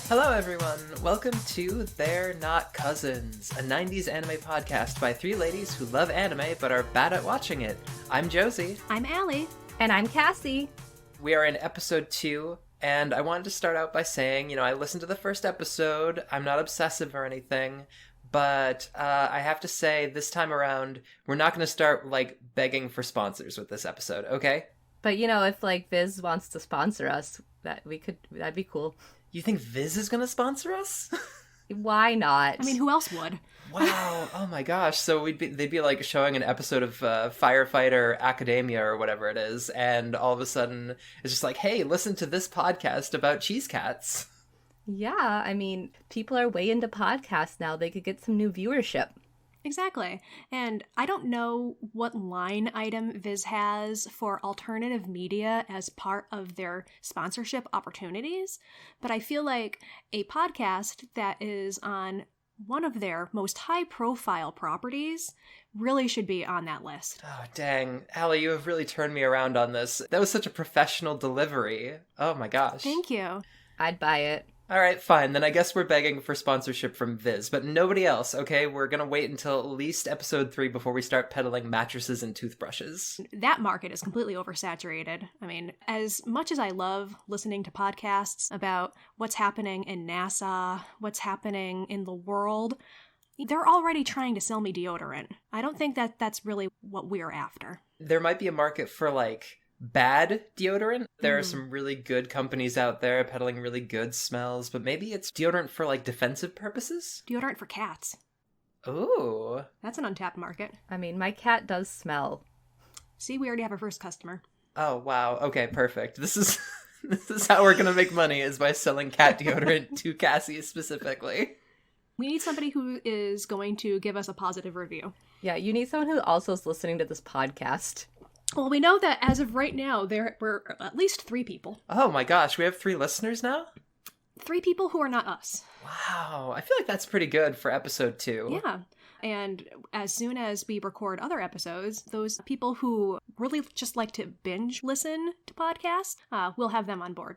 Hello everyone, welcome to They're Not Cousins, a 90s anime podcast by three ladies who love anime but are bad at watching it. I'm Josie. I'm Allie. And I'm Cassie. We are in episode 2, and I wanted to start out by saying, I listened to the first episode, I'm not obsessive or anything, but I have to say, this time around, we're not going to start, begging for sponsors with this episode, okay? But, if, Viz wants to sponsor us, that'd be cool. You think Viz is going to sponsor us? Why not? I mean, who else would? Wow. Oh my gosh. So they'd be showing an episode of Firefighter Academia or whatever it is. And all of a sudden it's just like, hey, listen to this podcast about cheese cats. Yeah. I mean, people are way into podcasts now. They could get some new viewership. Exactly. And I don't know what line item Viz has for alternative media as part of their sponsorship opportunities, but I feel like a podcast that is on one of their most high-profile properties really should be on that list. Oh, dang. Allie, you have really turned me around on this. That was such a professional delivery. Oh my gosh. Thank you. I'd buy it. All right, fine. Then I guess we're begging for sponsorship from Viz, but nobody else, okay? We're going to wait until at least episode 3 before we start peddling mattresses and toothbrushes. That market is completely oversaturated. I mean, as much as I love listening to podcasts about what's happening in NASA, what's happening in the world, they're already trying to sell me deodorant. I don't think that that's really what we're after. There might be a market for, bad deodorant. There are some really good companies out there peddling really good smells, but maybe it's deodorant for defensive purposes? Deodorant for cats. Ooh. That's an untapped market. I mean, my cat does smell. See, we already have our first customer. Oh, wow. Okay, perfect. This is how we're gonna make money, is by selling cat deodorant to Cassie specifically. We need somebody who is going to give us a positive review. Yeah, you need someone who also is listening to this podcast. Well, we know that as of right now, there were at least 3 people. Oh my gosh, we have 3 listeners now? 3 people who are not us. Wow, I feel like that's pretty good for episode 2. Yeah. And as soon as we record other episodes, those people who really just like to binge listen to podcasts, we'll have them on board.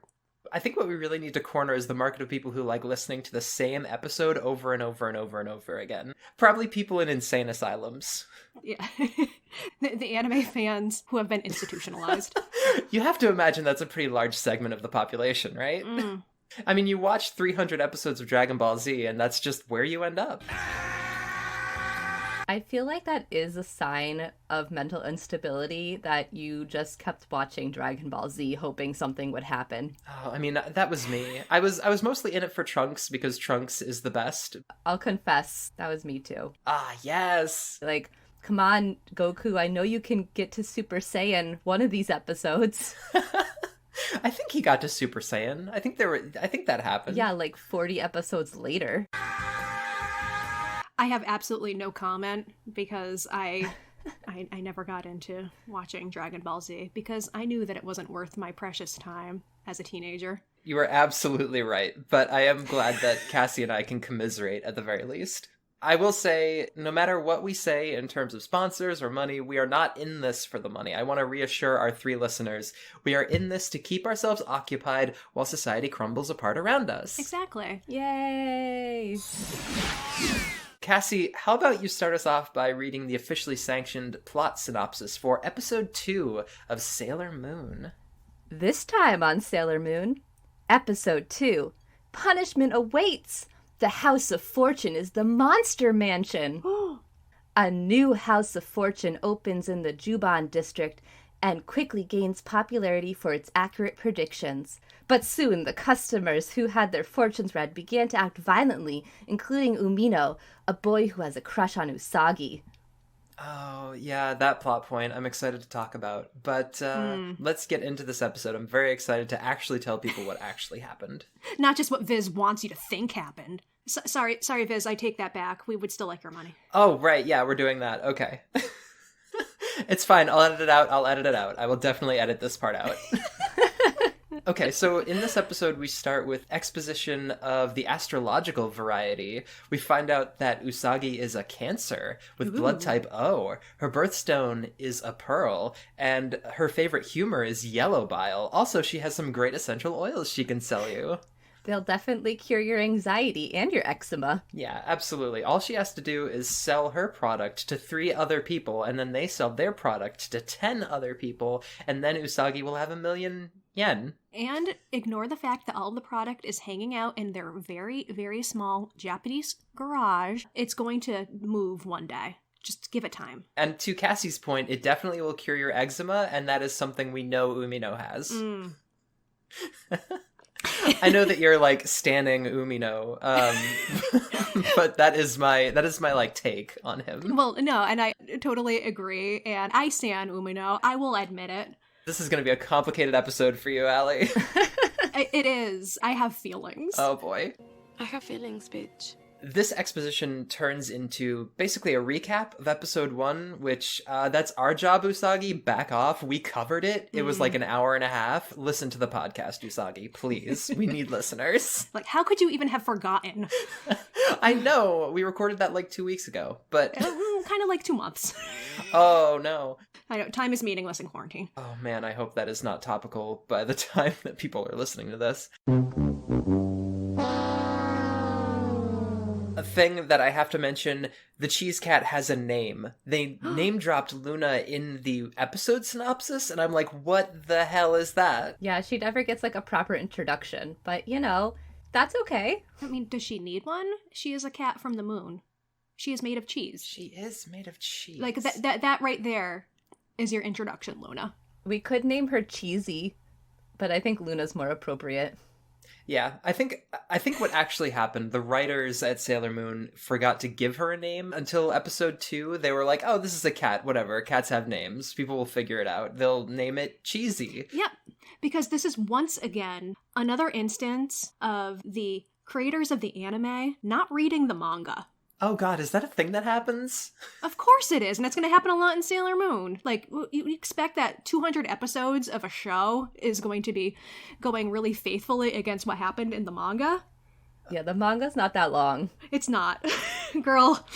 I think what we really need to corner is the market of people who like listening to the same episode over and over and over and over again. Probably people in insane asylums. Yeah. the anime fans who have been institutionalized. You have to imagine that's a pretty large segment of the population, right? Mm. I mean, you watch 300 episodes of Dragon Ball Z, and that's just where you end up. I feel like that is a sign of mental instability, that you just kept watching Dragon Ball Z hoping something would happen. Oh, I mean, that was me. I was mostly in it for Trunks, because Trunks is the best. I'll confess, that was me too. Ah, yes! Come on, Goku, I know you can get to Super Saiyan one of these episodes. I think he got to Super Saiyan. I think that happened. Yeah, 40 episodes later. I have absolutely no comment because I never got into watching Dragon Ball Z because I knew that it wasn't worth my precious time as a teenager. You are absolutely right, but I am glad that Cassie and I can commiserate at the very least. I will say, no matter what we say in terms of sponsors or money, we are not in this for the money. I want to reassure our 3 listeners, we are in this to keep ourselves occupied while society crumbles apart around us. Exactly. Yay! Cassie, how about you start us off by reading the officially sanctioned plot synopsis for episode 2 of Sailor Moon? This time on Sailor Moon, episode 2, Punishment Awaits! The House of Fortune is the Monster Mansion! A new House of Fortune opens in the Juban district and quickly gains popularity for its accurate predictions. But soon, the customers who had their fortunes read began to act violently, including Umino, a boy who has a crush on Usagi. Oh, yeah, that plot point I'm excited to talk about. But let's get into this episode. I'm very excited to actually tell people what actually happened. Not just what Viz wants you to think happened. Sorry, Viz, I take that back. We would still like your money. Oh, right, yeah, we're doing that. Okay. It's fine, I'll edit it out. I will definitely edit this part out. Okay, so in this episode, we start with exposition of the astrological variety. We find out that Usagi is a Cancer with blood type O. Her birthstone is a pearl, and her favorite humor is yellow bile. Also, she has some great essential oils she can sell you. They'll definitely cure your anxiety and your eczema. Yeah, absolutely. All she has to do is sell her product to 3 other people, and then they sell their product to 10 other people, and then Usagi will have 1,000,000 yen. And ignore the fact that all of the product is hanging out in their very, very small Japanese garage. It's going to move one day. Just give it time. And to Cassie's point, it definitely will cure your eczema, and that is something we know Umino has. I know that you're like standing Umino, but that is my like take on him. Well, no, and I totally agree, and I stan Umino. I will admit it. This is going to be a complicated episode for you, Allie. It is. I have feelings. Oh boy. I have feelings, bitch. This exposition turns into basically a recap of episode 1, which that's our job, Usagi. Back off. We covered it. It was like an hour and a half. Listen to the podcast, Usagi, please. We need listeners. Like, how could you even have forgotten? I know. We recorded that like 2 weeks ago, but... kind of like 2 months. Oh, no. I know, time is meaningless in quarantine. Oh, man, I hope that is not topical by the time that people are listening to this. A thing that I have to mention, the cheese cat has a name. They name-dropped Luna in the episode synopsis, and I'm like, what the hell is that? Yeah, she never gets like a proper introduction, but you know, that's okay. I mean, does she need one? She is a cat from the moon. She is made of cheese. She is made of cheese. Like, that right there is your introduction, Luna. We could name her Cheesy, but I think Luna's more appropriate. Yeah, I think what actually happened, the writers at Sailor Moon forgot to give her a name until episode 2. They were like, oh, this is a cat, whatever. Cats have names. People will figure it out. They'll name it Cheesy. Yep, because this is once again another instance of the creators of the anime not reading the manga. Oh god, is that a thing that happens? Of course it is, and it's going to happen a lot in Sailor Moon. Like, you expect that 200 episodes of a show is going to be going really faithfully against what happened in the manga. Yeah, the manga's not that long. It's not. Girl.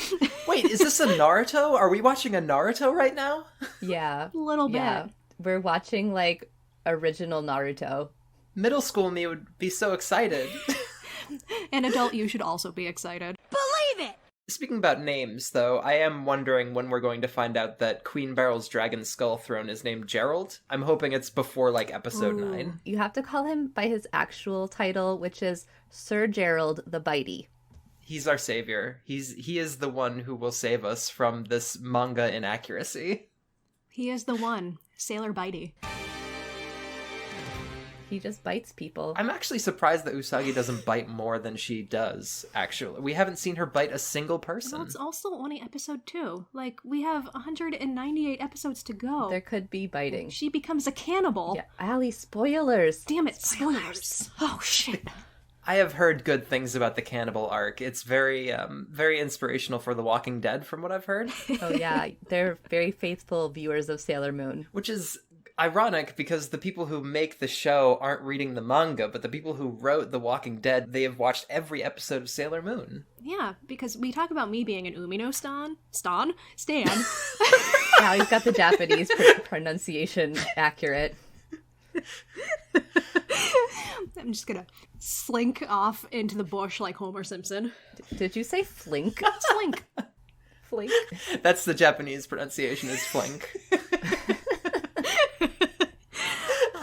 Wait, is this a Naruto? Are we watching a Naruto right now? Yeah. A little bit. Yeah. We're watching, like, original Naruto. Middle school me would be so excited. An adult you should also be excited. Believe it! Speaking about names, though, I am wondering when we're going to find out that Queen Beryl's Dragon Skull Throne is named Gerald. I'm hoping it's before, like, episode 9. You have to call him by his actual title, which is Sir Gerald the Bitey. He's our savior. He is the one who will save us from this manga inaccuracy. He is the one. Sailor Bitey. He just bites people. I'm actually surprised that Usagi doesn't bite more than she does, actually. We haven't seen her bite a single person. Well, it's also only episode 2. Like, we have 198 episodes to go. There could be biting. She becomes a cannibal. Yeah, Allie, spoilers. Damn it, spoilers. Oh, shit. I have heard good things about the cannibal arc. It's very, very inspirational for The Walking Dead, from what I've heard. Oh, yeah. They're very faithful viewers of Sailor Moon. Which is ironic because the people who make the show aren't reading the manga, but the people who wrote The Walking Dead, they have watched every episode of Sailor Moon. Yeah, because we talk about me being an Umino stan. Allie's got the Japanese pronunciation accurate. I'm just gonna slink off into the bush like Homer Simpson. Did you say flink? Slink. Flink? That's the Japanese pronunciation, is flink.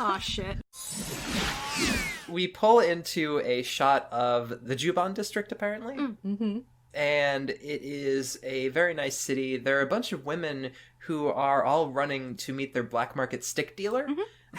Aw, shit. We pull into a shot of the Juban district, apparently. Mm-hmm. And it is a very nice city. There are a bunch of women who are all running to meet their black market stick dealer,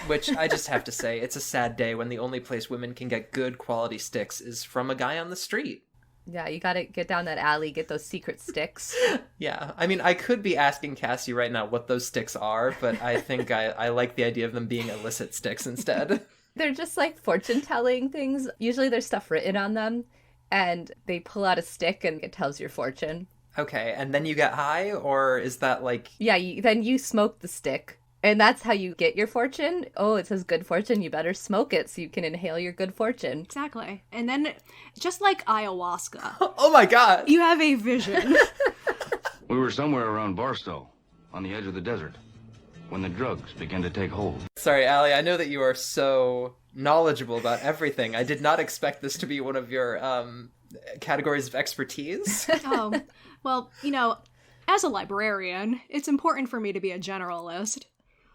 which I just have to say, it's a sad day when the only place women can get good quality sticks is from a guy on the street. Yeah, you gotta get down that alley, get those secret sticks. Yeah, I mean, I could be asking Cassie right now what those sticks are, but I think I like the idea of them being illicit sticks instead. They're just like fortune-telling things. Usually there's stuff written on them, and they pull out a stick and it tells your fortune. Okay, and then you get high, or is that like... Yeah, then you smoke the stick, And that's how you get your fortune? Oh, it says good fortune. You better smoke it so you can inhale your good fortune. Exactly. And then, just like ayahuasca, Oh my god! you have a vision. We were somewhere around Barstow, on the edge of the desert, when the drugs began to take hold. Sorry, Allie, I know that you are so knowledgeable about everything. I did not expect this to be one of your categories of expertise. Oh, well, as a librarian, it's important for me to be a generalist.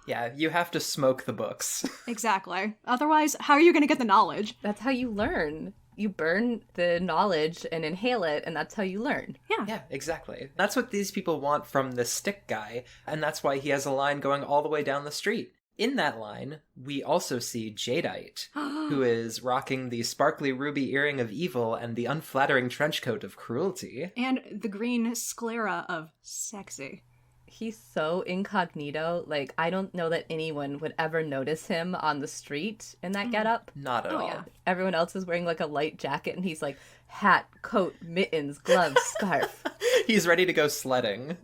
Yeah, you have to smoke the books. Exactly. Otherwise, how are you going to get the knowledge? That's how you learn. You burn the knowledge and inhale it, and that's how you learn. Yeah, exactly. That's what these people want from the stick guy, and that's why he has a line going all the way down the street. In that line, we also see Jadeite, who is rocking the sparkly ruby earring of evil and the unflattering trench coat of cruelty. And the green sclera of sexy. He's so incognito. Like, I don't know that anyone would ever notice him on the street in that getup. Not at all. Yeah. Everyone else is wearing like a light jacket, and he's like hat, coat, mittens, gloves, scarf. He's ready to go sledding.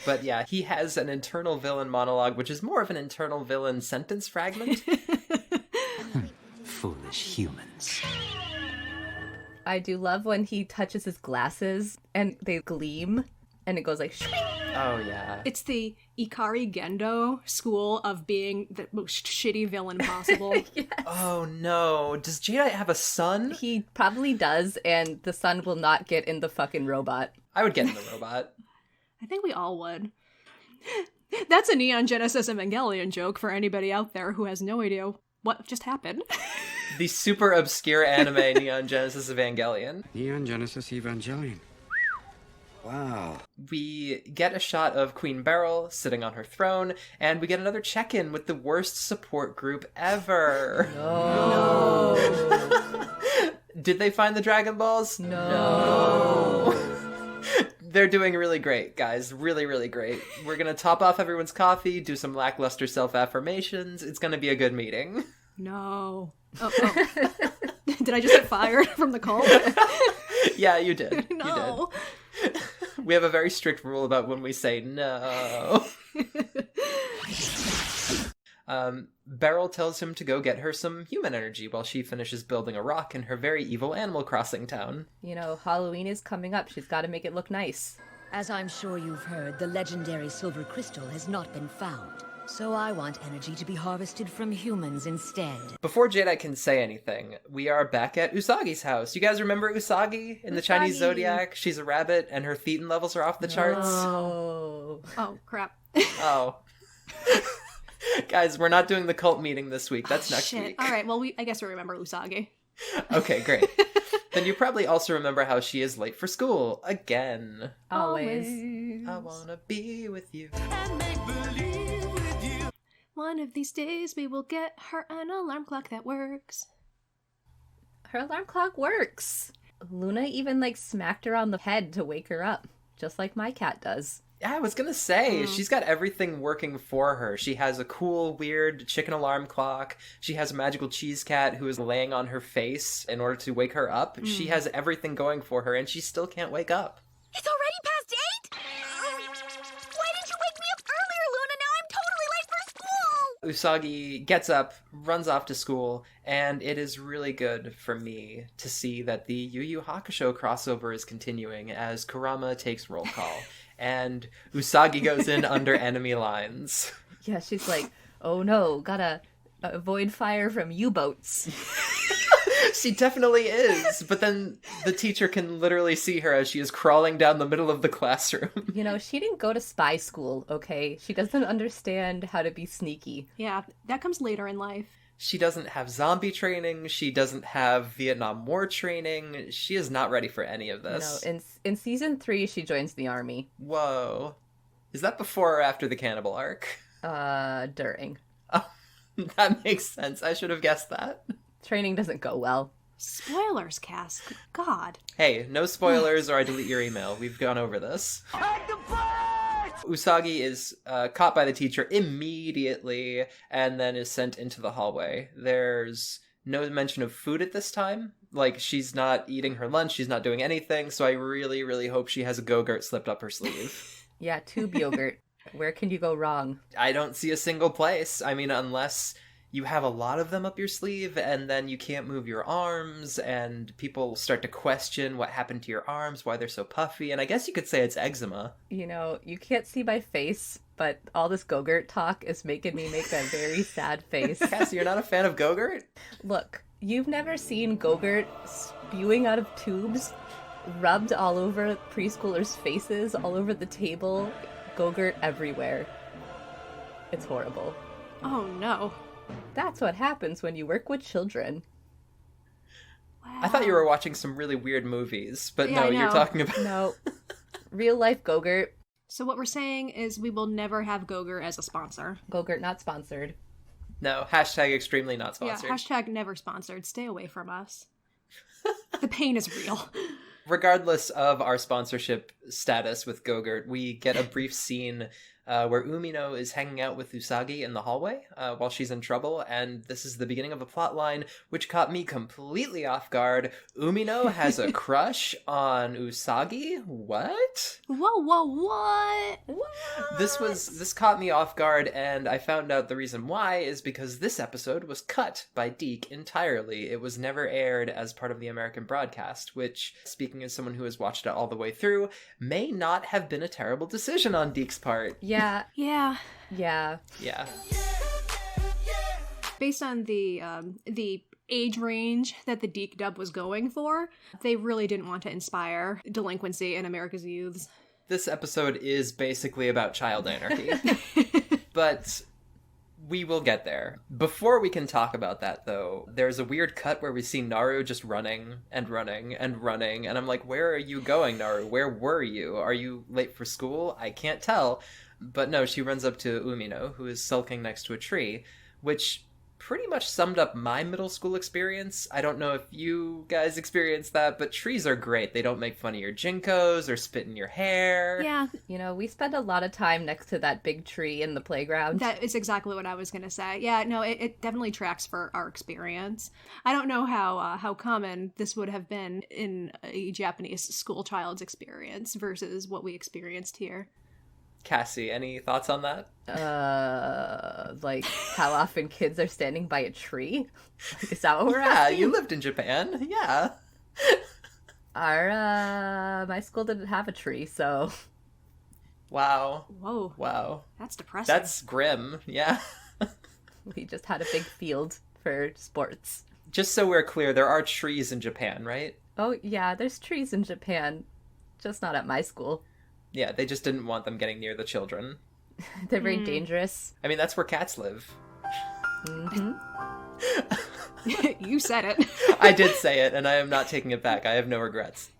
But yeah, he has an internal villain monologue, which is more of an internal villain sentence fragment. Foolish humans. I do love when he touches his glasses and they gleam, and it goes like Oh yeah. It's the Ikari Gendo school of being the most shitty villain possible. Yes. Oh no. Does Jadeite have a son? He probably does, and the son will not get in the fucking robot. I would get in the robot. I think we all would. That's a Neon Genesis Evangelion joke for anybody out there who has no idea what just happened. The super obscure anime Neon Genesis Evangelion. Neon Genesis Evangelion. Wow. We get a shot of Queen Beryl sitting on her throne, and we get another check-in with the worst support group ever. No. Did they find the Dragon Balls? No. They're doing really great, guys. Really, really great. We're gonna top off everyone's coffee, do some lackluster self-affirmations. It's gonna be a good meeting. No. Oh. Did I just get fired from the call? Yeah, you did. No. You did. We have a very strict rule about when we say no. Beryl tells him to go get her some human energy while she finishes building a rock in her very evil Animal Crossing town. You know, Halloween is coming up. She's got to make it look nice. As I'm sure you've heard, the legendary silver crystal has not been found. So I want energy to be harvested from humans instead. Before Jadeite can say anything, we are back at Usagi's house. You guys remember Usagi in the Chinese Zodiac? She's a rabbit and her thetan levels are off the charts. Oh. Oh, crap. Oh. Guys, we're not doing the cult meeting this week. That's next Shit. week. All right, well, I guess we remember Usagi. Okay, great. Then you probably also remember how she is late for school. Again. Always. I wanna be with you. One of these days we will get her an alarm clock that works. Her alarm clock works. Luna even like smacked her on the head to wake her up, just like my cat does. Yeah, I was gonna say, she's got everything working for her. She has a cool, weird chicken alarm clock. She has a magical cheese cat who is laying on her face in order to wake her up. She has everything going for her, and she still can't wake up. It's already past 8? Why didn't you wake me up earlier, Luna? Now I'm totally late for school! Usagi gets up, runs off to school, and it is really good for me to see that the Yu Yu Hakusho crossover is continuing as Kurama takes roll call. And Usagi goes in under enemy lines. Yeah, she's like, oh no, gotta avoid fire from U-boats. She definitely is. But then the teacher can literally see her as she is crawling down the middle of the classroom. You know, she didn't go to spy school, okay? She doesn't understand how to be sneaky. Yeah, that comes later in life. She doesn't have zombie training. She doesn't have Vietnam War training. She is not ready for any of this. No, in season 3, she joins the army. Whoa. Is that before or after the cannibal arc? During. Oh, that makes sense. I should have guessed that. Training doesn't go well. Spoilers, Cass. Good God. Hey, no spoilers or I delete your email. We've gone over this. Usagi is caught by the teacher immediately and then is sent into the hallway. There's no mention of food at this time. Like, she's not eating her lunch, she's not doing anything, so I really, really hope she has a GoGurt slipped up her sleeve. Yeah, tube yogurt. Where can you go wrong? I don't see a single place. I mean, unless you have a lot of them up your sleeve and then you can't move your arms and people start to question what happened to your arms, why they're so puffy. And I guess you could say it's eczema. You know, you can't see my face, but all this GoGurt talk is making me make a very sad face. Cassie, you're not a fan of GoGurt? Look, you've never seen GoGurt spewing out of tubes, rubbed all over preschoolers' faces, all over the table, GoGurt everywhere. It's horrible. Oh no. That's what happens when you work with children. Wow. I thought you were watching some really weird movies, but Yeah, no, I you're know. talking about... No. Real life GoGurt. So what we're saying is we will never have GoGurt as a sponsor. GoGurt not sponsored. No, hashtag extremely not sponsored. Yeah, hashtag never sponsored. Stay away from us. The pain is real. Regardless of our sponsorship status with GoGurt, we get a brief scene where Umino is hanging out with Usagi in the hallway while she's in trouble, and this is the beginning of a plot line which caught me completely off guard. Umino has a crush on Usagi? What? What? This caught me off guard, and I found out the reason why is because this episode was cut by Deke entirely. It was never aired as part of the American broadcast, which, speaking as someone who has watched it all the way through, may not have been a terrible decision on Deke's part. Yeah. Yeah. Yeah. Yeah. Based on the age range that the Deke dub was going for, they really didn't want to inspire delinquency in America's youths. This episode is basically about child anarchy. But we will get there. Before we can talk about that, though, there's a weird cut where we see Naru just running and running and running, and I'm like, where are you going, Naru? Where were you? Are you late for school? I can't tell. But no, she runs up to Umino, who is sulking next to a tree, which pretty much summed up my middle school experience. I don't know if you guys experienced that, but trees are great. They don't make fun of your jinkos or spit in your hair. Yeah, You know, we spend a lot of time next to that big tree in the playground. that is exactly what I was going to say. Yeah, no, it definitely tracks for our experience. I don't know how common this would have been in a Japanese school child's experience versus what we experienced here. Cassie, any thoughts on that? Like how often kids are standing by a tree? Is that what we're Yeah, asking? you lived in Japan. Yeah. My school didn't have a tree, so Wow. Whoa, Wow. that's depressing. That's grim. Yeah. we just had a big field for sports. Just so we're clear, there are trees in Japan, right? Oh yeah, there's trees in Japan, just not at my school. Yeah, they just didn't want them getting near the children. They're very dangerous. I mean, that's where cats live. Hmm. You said it. I did say it, and I am not taking it back. I have no regrets.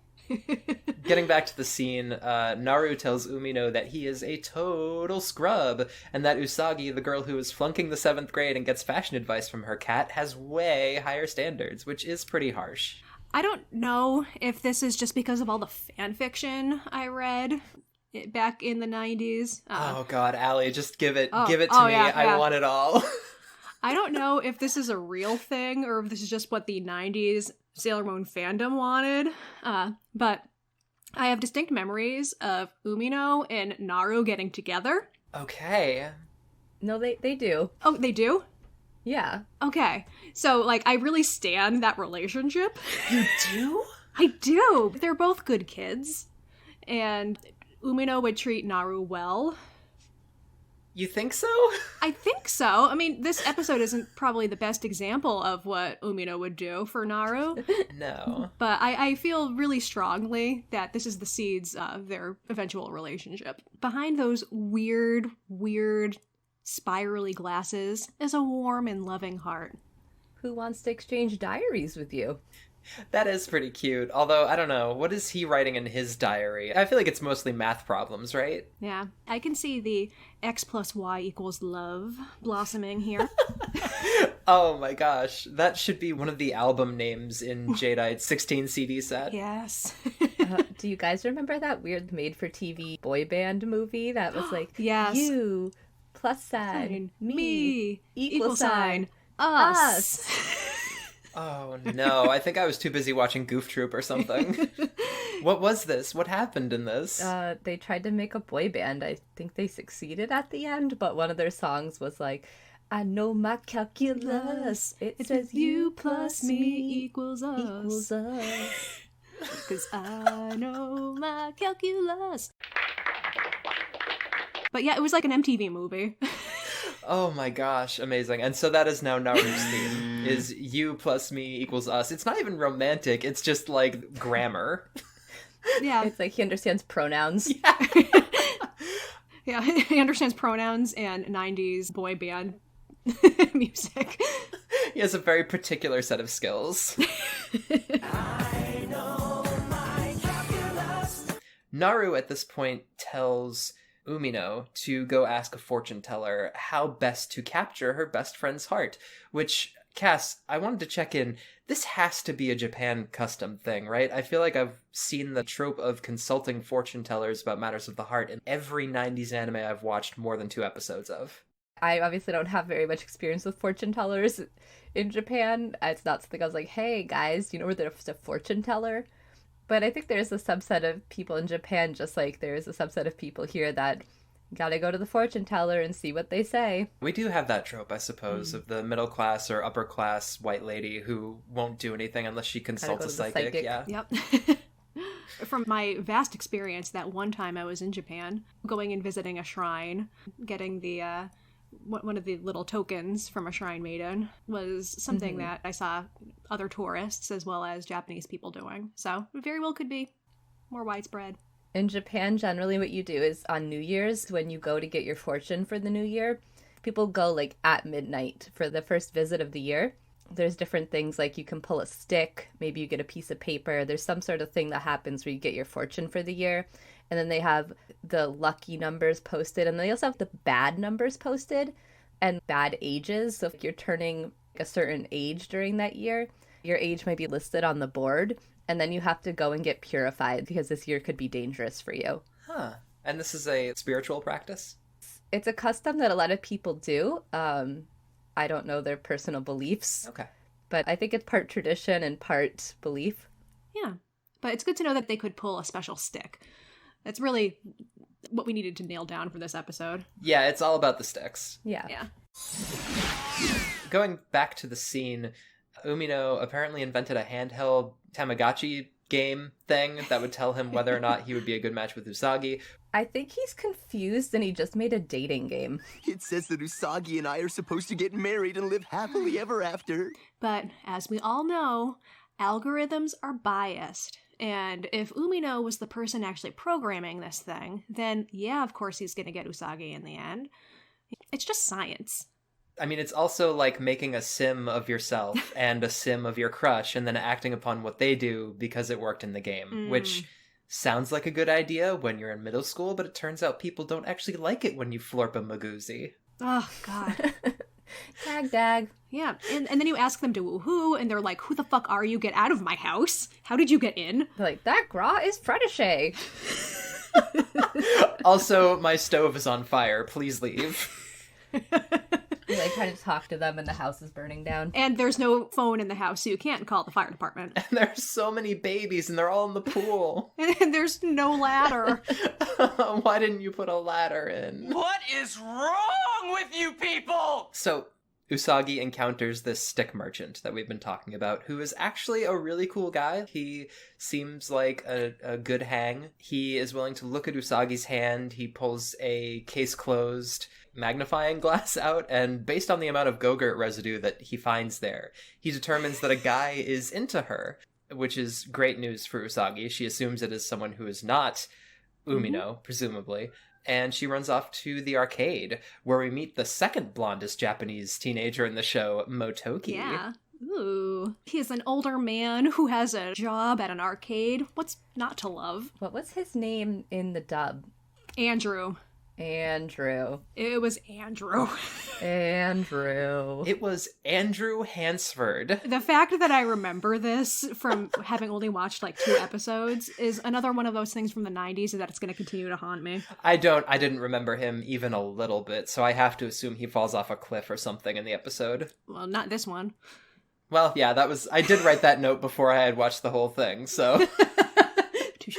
Getting back to the scene, Naru tells Umino that he is a total scrub, and that Usagi, the girl who is flunking the 7th grade and gets fashion advice from her cat, has way higher standards, which is pretty harsh. I don't know if this is just because of all the fan fiction I read back in the 90s. Oh god, Allie, just give it Oh, to oh, me. yeah, I yeah. want it all. I don't know if this is a real thing or if this is just what the 90s Sailor Moon fandom wanted, but I have distinct memories of Umino and Naru getting together. Okay. No, they do. Oh, they do? Yeah. Okay. So, like, I really stan that relationship. You do? I do. They're both good kids. And Umino would treat Naru well. You think so? I think so. I mean, this episode isn't probably the best example of what Umino would do for Naru, No. but I feel really strongly that this is the seeds of their eventual relationship. Behind those weird, spirally glasses is a warm and loving heart. Who wants to exchange diaries with you? That is pretty cute. Although, I don't know, what is he writing in his diary? I feel like it's mostly math problems, right? Yeah, I can see the X plus Y equals love blossoming here. Oh my gosh, that should be one of the album names in Jadeite's 16 CD set. Yes. Do you guys remember that weird made-for-TV boy band movie that was like, Yes. you, plus sign, me, equal sign, us. Oh no, I think I was too busy watching Goof Troop or something. What was this? What happened in this? They tried to make a boy band. I think they succeeded at the end, but one of their songs was like, I know my calculus. It says you plus me equals equals us. Because I know my calculus. But yeah, it was like an MTV movie. Oh my gosh, amazing. And so that is now Naru's theme, is you plus me equals us. It's not even romantic, it's just like grammar. Yeah. It's like he understands pronouns. Yeah, he understands pronouns and 90s boy band music. He has a very particular set of skills. Naru at this point tells Umino to go ask a fortune teller how best to capture her best friend's heart, which, Cass, I wanted to check in. This has to be a Japan custom thing, right? I feel like I've seen the trope of consulting fortune tellers about matters of the heart in every 90s anime I've watched more than 2 episodes of. I obviously don't have very much experience with fortune tellers in Japan. It's not something I was like, hey guys, you know where there's a fortune teller? But I think there's a subset of people in Japan, just like there's a subset of people here that gotta go to the fortune teller and see what they say. We do have that trope, I suppose, of the middle class or upper class white lady who won't do anything unless she consults a psychic. Yeah. Yep. From my vast experience, that one time I was in Japan, going and visiting a shrine, getting the one of the little tokens from a shrine maiden was something that I saw other tourists as well as Japanese people doing. So it very well could be more widespread. In Japan, generally what you do is on New Year's, when you go to get your fortune for the new year, people go like at midnight for the first visit of the year. There's different things like you can pull a stick, maybe you get a piece of paper. There's some sort of thing that happens where you get your fortune for the year. And then they have the lucky numbers posted, and they also have the bad numbers posted and bad ages. So if you're turning a certain age during that year, your age might be listed on the board, and then you have to go and get purified because this year could be dangerous for you. Huh. And this is a spiritual practice? It's a custom that a lot of people do. I don't know their personal beliefs. Okay. But I think it's part tradition and part belief. Yeah. But it's good to know that they could pull a special stick. That's really what we needed to nail down for this episode. Yeah, it's all about the sticks. Yeah. Yeah. Going back to the scene, Umino apparently invented a handheld Tamagotchi game thing that would tell him whether or not he would be a good match with Usagi. I think he's confused and he just made a dating game. It says that Usagi and I are supposed to get married and live happily ever after. But as we all know, algorithms are biased. And if Umino was the person actually programming this thing, then yeah, of course he's going to get Usagi in the end. It's just science. I mean, it's also like making a sim of yourself and a sim of your crush and then acting upon what they do because it worked in the game, which sounds like a good idea when you're in middle school, but it turns out people don't actually like it when you florp a Magoozy. Oh, God. Dag. Yeah, and then you ask them to woohoo, and they're like, who the fuck are you? Get out of my house. How did you get in? They're like, that gra is Fretishay. Also, my stove is on fire. Please leave. You like trying to talk to them and the house is burning down. And there's no phone in the house, so you can't call the fire department. And there's so many babies, and they're all in the pool. And there's no ladder. Why didn't you put a ladder in? What is wrong with you people? So, Usagi encounters this stick merchant that we've been talking about, who is actually a really cool guy. He seems like a good hang. He is willing to look at Usagi's hand. He pulls a case-closed magnifying glass out, and based on the amount of GoGurt residue that he finds there, he determines that a guy is into her, which is great news for Usagi. She assumes it is someone who is not Umino, presumably. And she runs off to the arcade, where we meet the second blondest Japanese teenager in the show, Motoki. Yeah. Ooh. He's an older man who has a job at an arcade. What's not to love? What was his name in the dub? Andrew. It was Andrew. It was Andrew Hansford. The fact that I remember this from having only watched like 2 episodes is another one of those things from the 90s that it's going to continue to haunt me. I didn't remember him even a little bit, so I have to assume he falls off a cliff or something in the episode. Well, not this one. Well, yeah, I did write that note before I had watched the whole thing, so. Touche.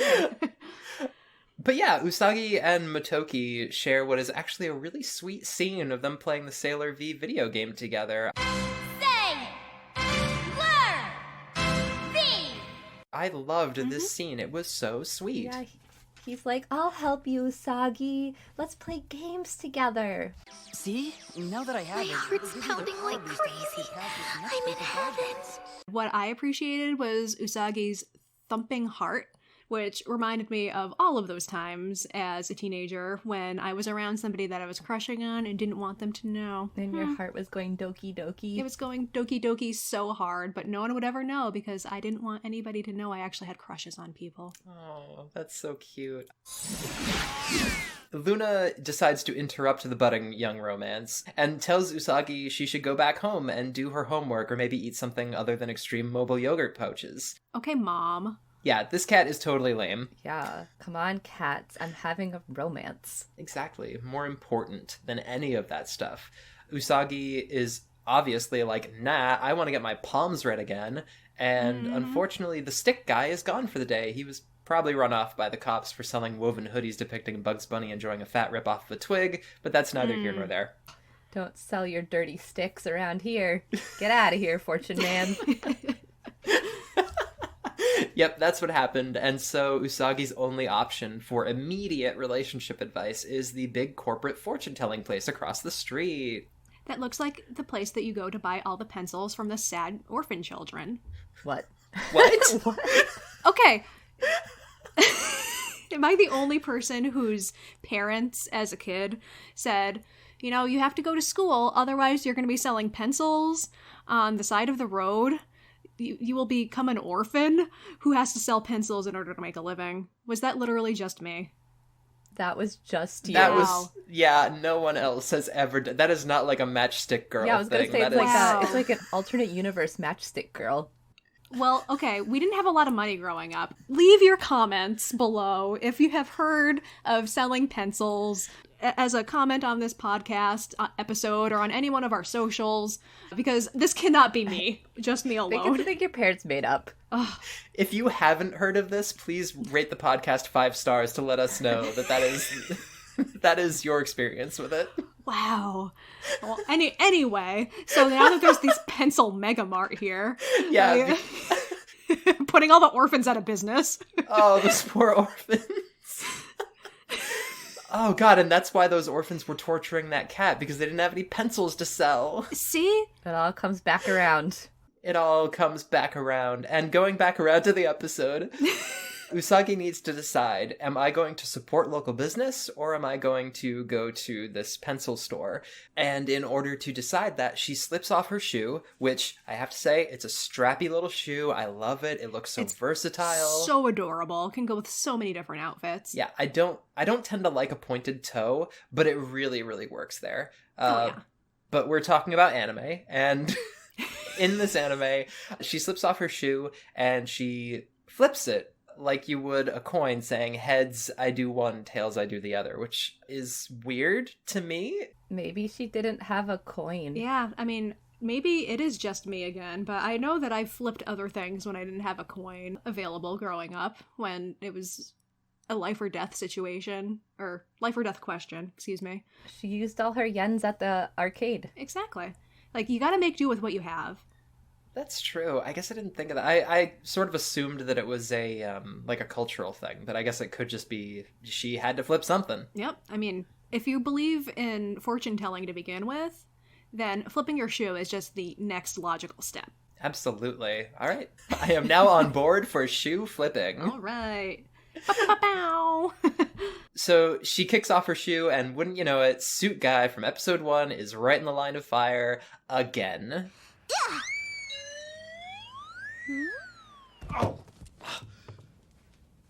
But yeah, Usagi and Motoki share what is actually a really sweet scene of them playing the Sailor V video game together. I loved this scene. It was so sweet. Yeah, he's like, I'll help you, Usagi. Let's play games together. See? Now that I have it, My heart's pounding like crazy. I'm in heaven. What I appreciated was Usagi's thumping heart, which reminded me of all of those times as a teenager when I was around somebody that I was crushing on and didn't want them to know. And your heart was going doki doki. It was going doki doki so hard, but no one would ever know because I didn't want anybody to know I actually had crushes on people. Oh, that's so cute. Luna decides to interrupt the budding young romance and tells Usagi she should go back home and do her homework or maybe eat something other than extreme mobile yogurt pouches. Okay, Mom. Yeah, this cat is totally lame. Yeah, come on, cats. I'm having a romance. Exactly. More important than any of that stuff. Usagi is obviously like, nah, I want to get my palms red again. And unfortunately, the stick guy is gone for the day. He was probably run off by the cops for selling woven hoodies depicting Bugs Bunny enjoying a fat rip off of a twig, but that's neither here nor there. Don't sell your dirty sticks around here. Get out of here, Fortune Man. Yep, that's what happened, and so Usagi's only option for immediate relationship advice is the big corporate fortune-telling place across the street. That looks like the place that you go to buy all the pencils from the sad orphan children. What? What? What? Okay. Am I the only person whose parents as a kid said, you know, you have to go to school, otherwise you're going to be selling pencils on the side of the road? You will become an orphan who has to sell pencils in order to make a living. Was that literally just me? That was just you. That was, yeah, no one else has ever done. That is not like a matchstick girl thing. Yeah, I was going to say, That it's like an alternate universe matchstick girl. Well, okay, we didn't have a lot of money growing up. Leave your comments below if you have heard of selling pencils as a comment on this podcast episode or on any one of our socials, because this cannot be me, just me alone. I think your parents made up. Ugh. If you haven't heard of this, please rate the podcast 5 stars to let us know that is that is your experience with it. Wow. Well, anyway, so now that there's this pencil mega mart here, yeah, putting all the orphans out of business. Oh, those poor orphans. Oh god, and that's why those orphans were torturing that cat, because they didn't have any pencils to sell. See? It all comes back around. It all comes back around. And going back around to the episode, Usagi needs to decide, am I going to support local business or am I going to go to this pencil store? And in order to decide that, she slips off her shoe, which I have to say, it's a strappy little shoe. I love it. It looks so versatile. So adorable. Can go with so many different outfits. Yeah, I don't tend to like a pointed toe, but it really, really works there. Yeah. But we're talking about anime, and in this anime, she slips off her shoe and she flips it like you would a coin, saying heads I do one, tails I do the other, which is weird to me. Maybe she didn't have a coin. Yeah, I mean, maybe it is just me again, but I know that I flipped other things when I didn't have a coin available growing up, when it was a life or death situation, or life or death question, excuse me. She used all her yens at the arcade. Exactly. Like, you gotta make do with what you have. That's true. I guess I didn't think of that. I sort of assumed that it was a like a cultural thing, but I guess it could just be she had to flip something. Yep. I mean, if you believe in fortune telling to begin with, then flipping your shoe is just the next logical step. Absolutely. All right. I am now on board for shoe flipping. All right. Bow. So she kicks off her shoe, and wouldn't you know it, Suit Guy from episode 1 is right in the line of fire again. Yeah. Oh,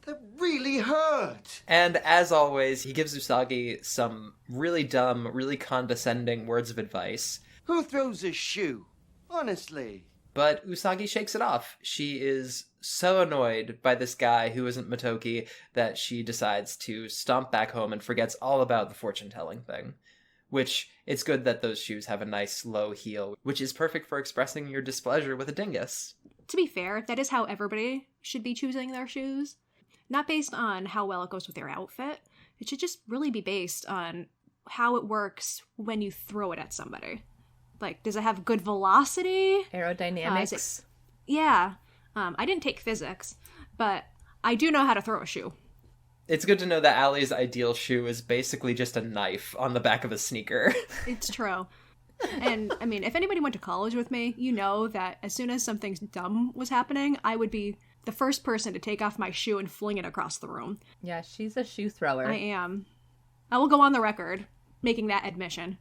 that really hurt. And as always, he gives Usagi some really dumb, really condescending words of advice. Who throws a shoe? Honestly. But Usagi shakes it off. She is so annoyed by this guy who isn't Motoki that she decides to stomp back home and forgets all about the fortune-telling thing. Which, it's good that those shoes have a nice low heel, which is perfect for expressing your displeasure with a dingus. To be fair, that is how everybody should be choosing their shoes. not based on how well it goes with your outfit. It should just really be based on how it works when you throw it at somebody. Like, does it have good velocity? Aerodynamics? Yeah. I didn't take physics, but I do know how to throw a shoe. It's good to know that Allie's ideal shoe is basically just a knife on the back of a sneaker. It's true. And, I mean, if anybody went to college with me, you know that as soon as something dumb was happening, I would be the first person to take off my shoe and fling it across the room. Yeah, she's a shoe thrower. I am. I will go on the record making that admission.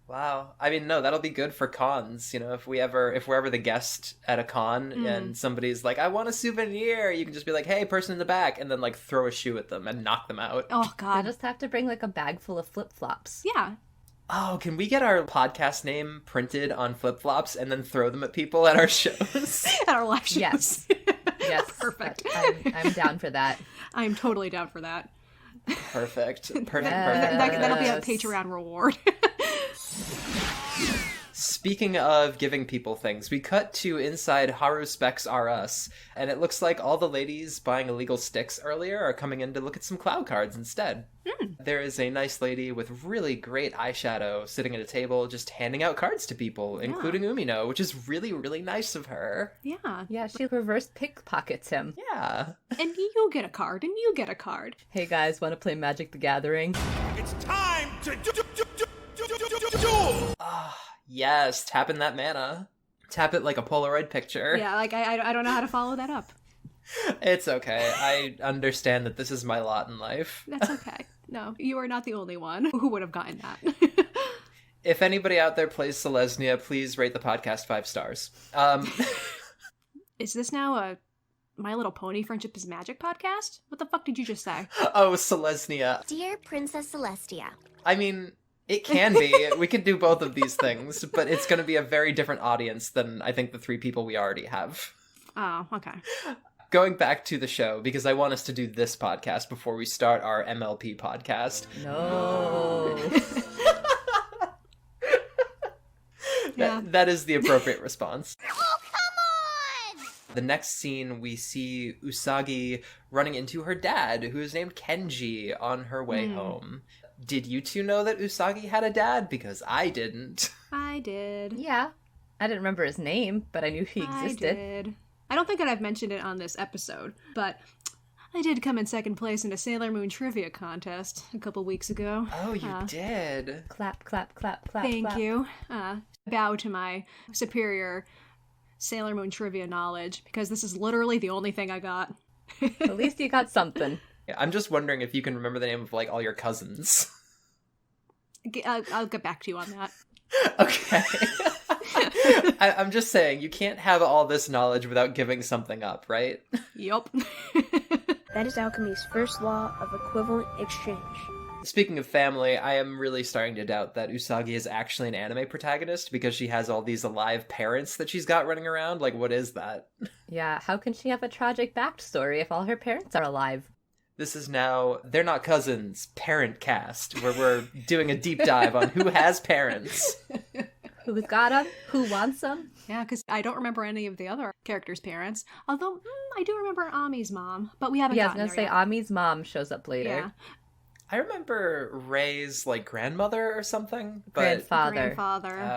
Wow. I mean, no, that'll be good for cons. You know, if we're ever the guest at a con and somebody's like, I want a souvenir, you can just be like, hey, person in the back, and then like throw a shoe at them and knock them out. Oh, God. You just have to bring like a bag full of flip-flops. Yeah. Oh, can we get our podcast name printed on flip-flops and then throw them at people at our shows? At our live shows. Yes. Yes. Perfect. I'm down for that. I'm totally down for that. Perfect. Perfect. That'll be a Patreon reward. Speaking of giving people things, we cut to inside Haru Specs R Us, and it looks like all the ladies buying illegal sticks earlier are coming in to look at some cloud cards instead. There is a nice lady with really great eyeshadow sitting at a table just handing out cards to people, including Umino, which is really, really nice of her. Yeah. Yeah, she reverse pickpockets him. Yeah. And you get a card, and you get a card. Hey guys, want to play Magic the Gathering? It's time to do. Yes, tapping that mana. Tap it like a Polaroid picture. Yeah, like I don't know how to follow that up. It's okay. I understand that this is my lot in life. That's okay. No, you are not the only one who would have gotten that. If anybody out there plays Selesnya, please rate the podcast 5 stars. Is this now a My Little Pony Friendship is Magic podcast? What the fuck did you just say? Oh, Selesnya. Dear Princess Celestia. I mean, it can be. We could do both of these things, but it's going to be a very different audience than I think the 3 people we already have. Oh, okay. Going back to the show, because I want us to do this podcast before we start our MLP podcast. No. That is the appropriate response. Oh, come on! The next scene, we see Usagi running into her dad, who is named Kenji, on her way home. Did you two know that Usagi had a dad? Because I didn't. I did. Yeah. I didn't remember his name, but I knew he existed. I did. I don't think that I've mentioned it on this episode, but I did come in second place in a Sailor Moon trivia contest a couple weeks ago. Oh, you did? Clap, clap, clap, clap, Thank clap. you. Bow to my superior Sailor Moon trivia knowledge, because this is literally the only thing I got. At least you got something. Yeah, I'm just wondering if you can remember the name of, like, all your cousins. I'll get back to you on that. Okay. I'm just saying, you can't have all this knowledge without giving something up, right? Yup. That is alchemy's first law of equivalent exchange. Speaking of family, I am really starting to doubt that Usagi is actually an anime protagonist because she has all these alive parents that she's got running around. Like, what is that? Yeah, how can she have a tragic backstory if all her parents are alive? This is now They're Not Cousins Parent Cast, where we're doing a deep dive on who has parents. Who's got them? Who wants them? Yeah, because I don't remember any of the other characters' parents. Although, I do remember Ami's mom, but we haven't gotten there yet. I was going to say Ami's mom shows up later. Yeah. I remember Ray's, like, grandmother or something. But... Grandfather.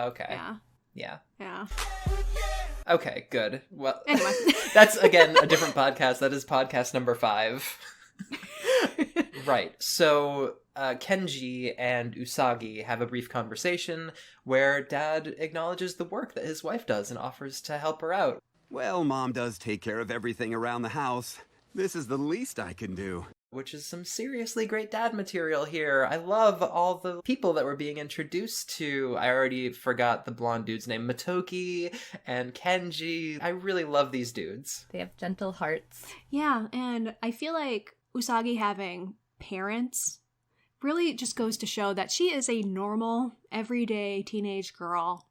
Okay. Yeah. Okay, good. Well, anyway. That's, again, a different podcast. That is podcast number 5. Right. So Kenji and Usagi have a brief conversation where Dad acknowledges the work that his wife does and offers to help her out. Well, Mom does take care of everything around the house. This is the least I can do. Which is some seriously great dad material here. I love all the people that we're being introduced to. I already forgot the blonde dude's name, Matoki and Kenji. I really love these dudes. They have gentle hearts. Yeah, and I feel like Usagi having parents really just goes to show that she is a normal, everyday teenage girl.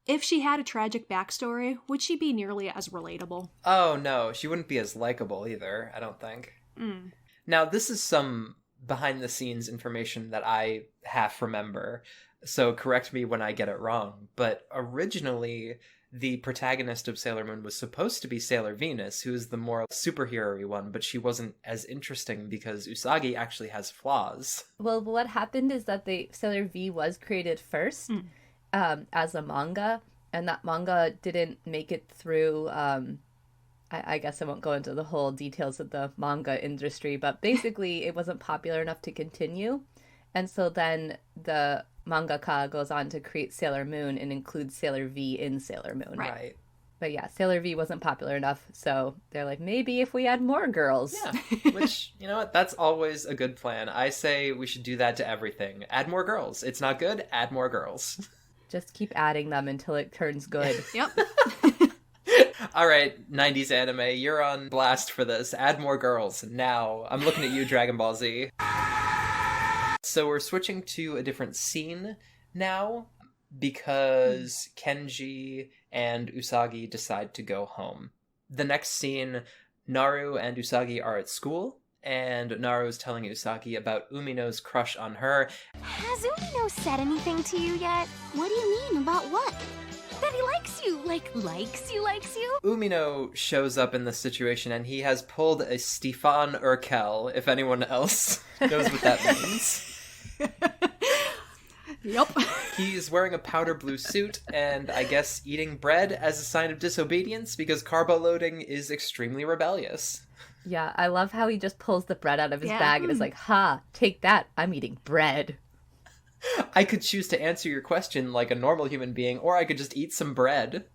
If she had a tragic backstory, would she be nearly as relatable? Oh no, she wouldn't be as likable either, I don't think. Now, this is some behind-the-scenes information that I half remember. so correct me when I get it wrong, but originally the protagonist of Sailor Moon was supposed to be Sailor Venus, who's the more superhero-y one, but she wasn't as interesting because Usagi actually has flaws. Well, what happened is that Sailor V was created first as a manga, and that manga didn't make it through. I guess I won't go into the whole details of the manga industry, but basically it wasn't popular enough to continue. And so then the mangaka goes on to create Sailor Moon and includes Sailor V in Sailor Moon. Right. But yeah, Sailor V wasn't popular enough, so they're like, maybe if we add more girls. Yeah, which, you know what, that's always a good plan. I say we should do that to everything. Add more girls. It's not good, add more girls. Just keep adding them until it turns good. Yep. All right, 90s anime, you're on blast for this. Add more girls. Now, I'm looking at you, Dragon Ball Z. So we're switching to a different scene now because Kenji and Usagi decide to go home. The next scene, Naru and Usagi are at school, and Naru is telling Usagi about Umino's crush on her. Has Umino said anything to you yet? What do you mean? About what? That he likes you. Like, likes you? Umino shows up in this situation, and he has pulled a Stefan Urkel, if anyone else knows what that means. Yep. He's wearing a powder blue suit and I guess eating bread as a sign of disobedience because carbo loading is extremely rebellious. Yeah, I love how he just pulls the bread out of his bag and is like, ha, take that, I'm eating bread. I could choose to answer your question like a normal human being, or I could just eat some bread.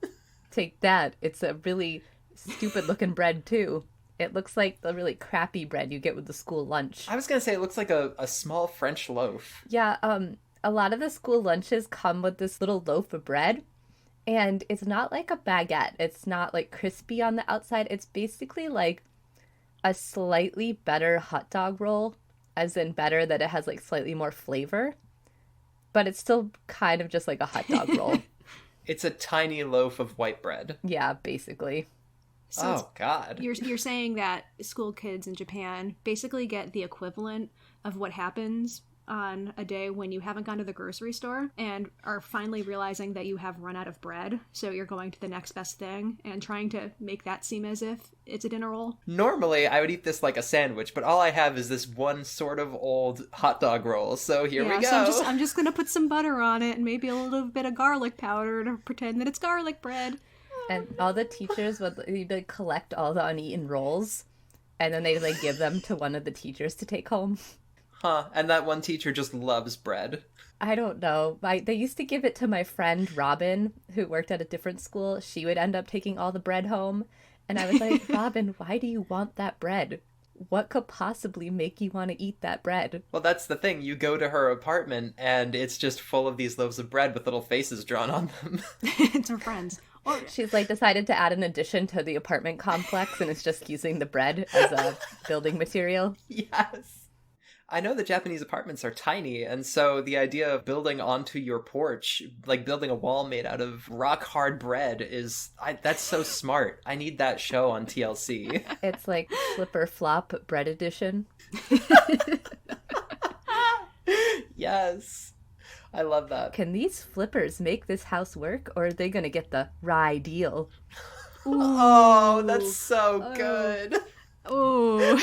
Take that. It's a really stupid looking bread too. It looks like the really crappy bread you get with the school lunch. I was gonna say it looks like a small French loaf. Yeah, a lot of the school lunches come with this little loaf of bread, and it's not like a baguette. It's not like crispy on the outside. It's basically like a slightly better hot dog roll, as in better that it has like slightly more flavor, but it's still kind of just like a hot dog roll. It's a tiny loaf of white bread. Yeah, basically. So God. You're saying that school kids in Japan basically get the equivalent of what happens on a day when you haven't gone to the grocery store and are finally realizing that you have run out of bread, so you're going to the next best thing and trying to make that seem as if it's a dinner roll. Normally, I would eat this like a sandwich, but all I have is this one sort of old hot dog roll, so here we go. So I'm just gonna put some butter on it and maybe a little bit of garlic powder to pretend that it's garlic bread. And all the teachers would like, collect all the uneaten rolls, and then they'd like give them to one of the teachers to take home. Huh, and that one teacher just loves bread. I don't know. They used to give it to my friend Robin, who worked at a different school. She would end up taking all the bread home. And I was like, Robin, why do you want that bread? What could possibly make you want to eat that bread? Well, that's the thing. You go to her apartment, and it's just full of these loaves of bread with little faces drawn on them. It's her friends. Or she's like decided to add an addition to the apartment complex, and it's just using the bread as a building material. Yes. I know the Japanese apartments are tiny, and so the idea of building onto your porch, like building a wall made out of rock-hard bread that's so smart. I need that show on TLC. It's like Flipper Flop Bread Edition. Yes. I love that. Can these flippers make this house work, or are they going to get the rye deal? Ooh. Oh, that's so good. Ooh.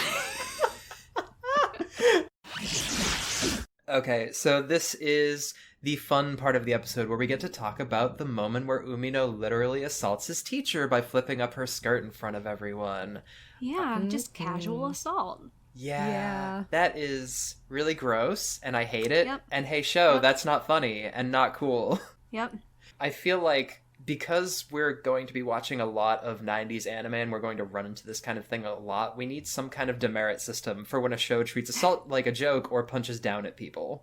Okay, so this is the fun part of the episode where we get to talk about the moment where Umino literally assaults his teacher by flipping up her skirt in front of everyone. Yeah, just casual assault. Yeah. That is really gross, and I hate it. Yep. And hey, that's not funny and not cool. Yep. I feel like because we're going to be watching a lot of 90s anime and we're going to run into this kind of thing a lot, we need some kind of demerit system for when a show treats assault like a joke or punches down at people.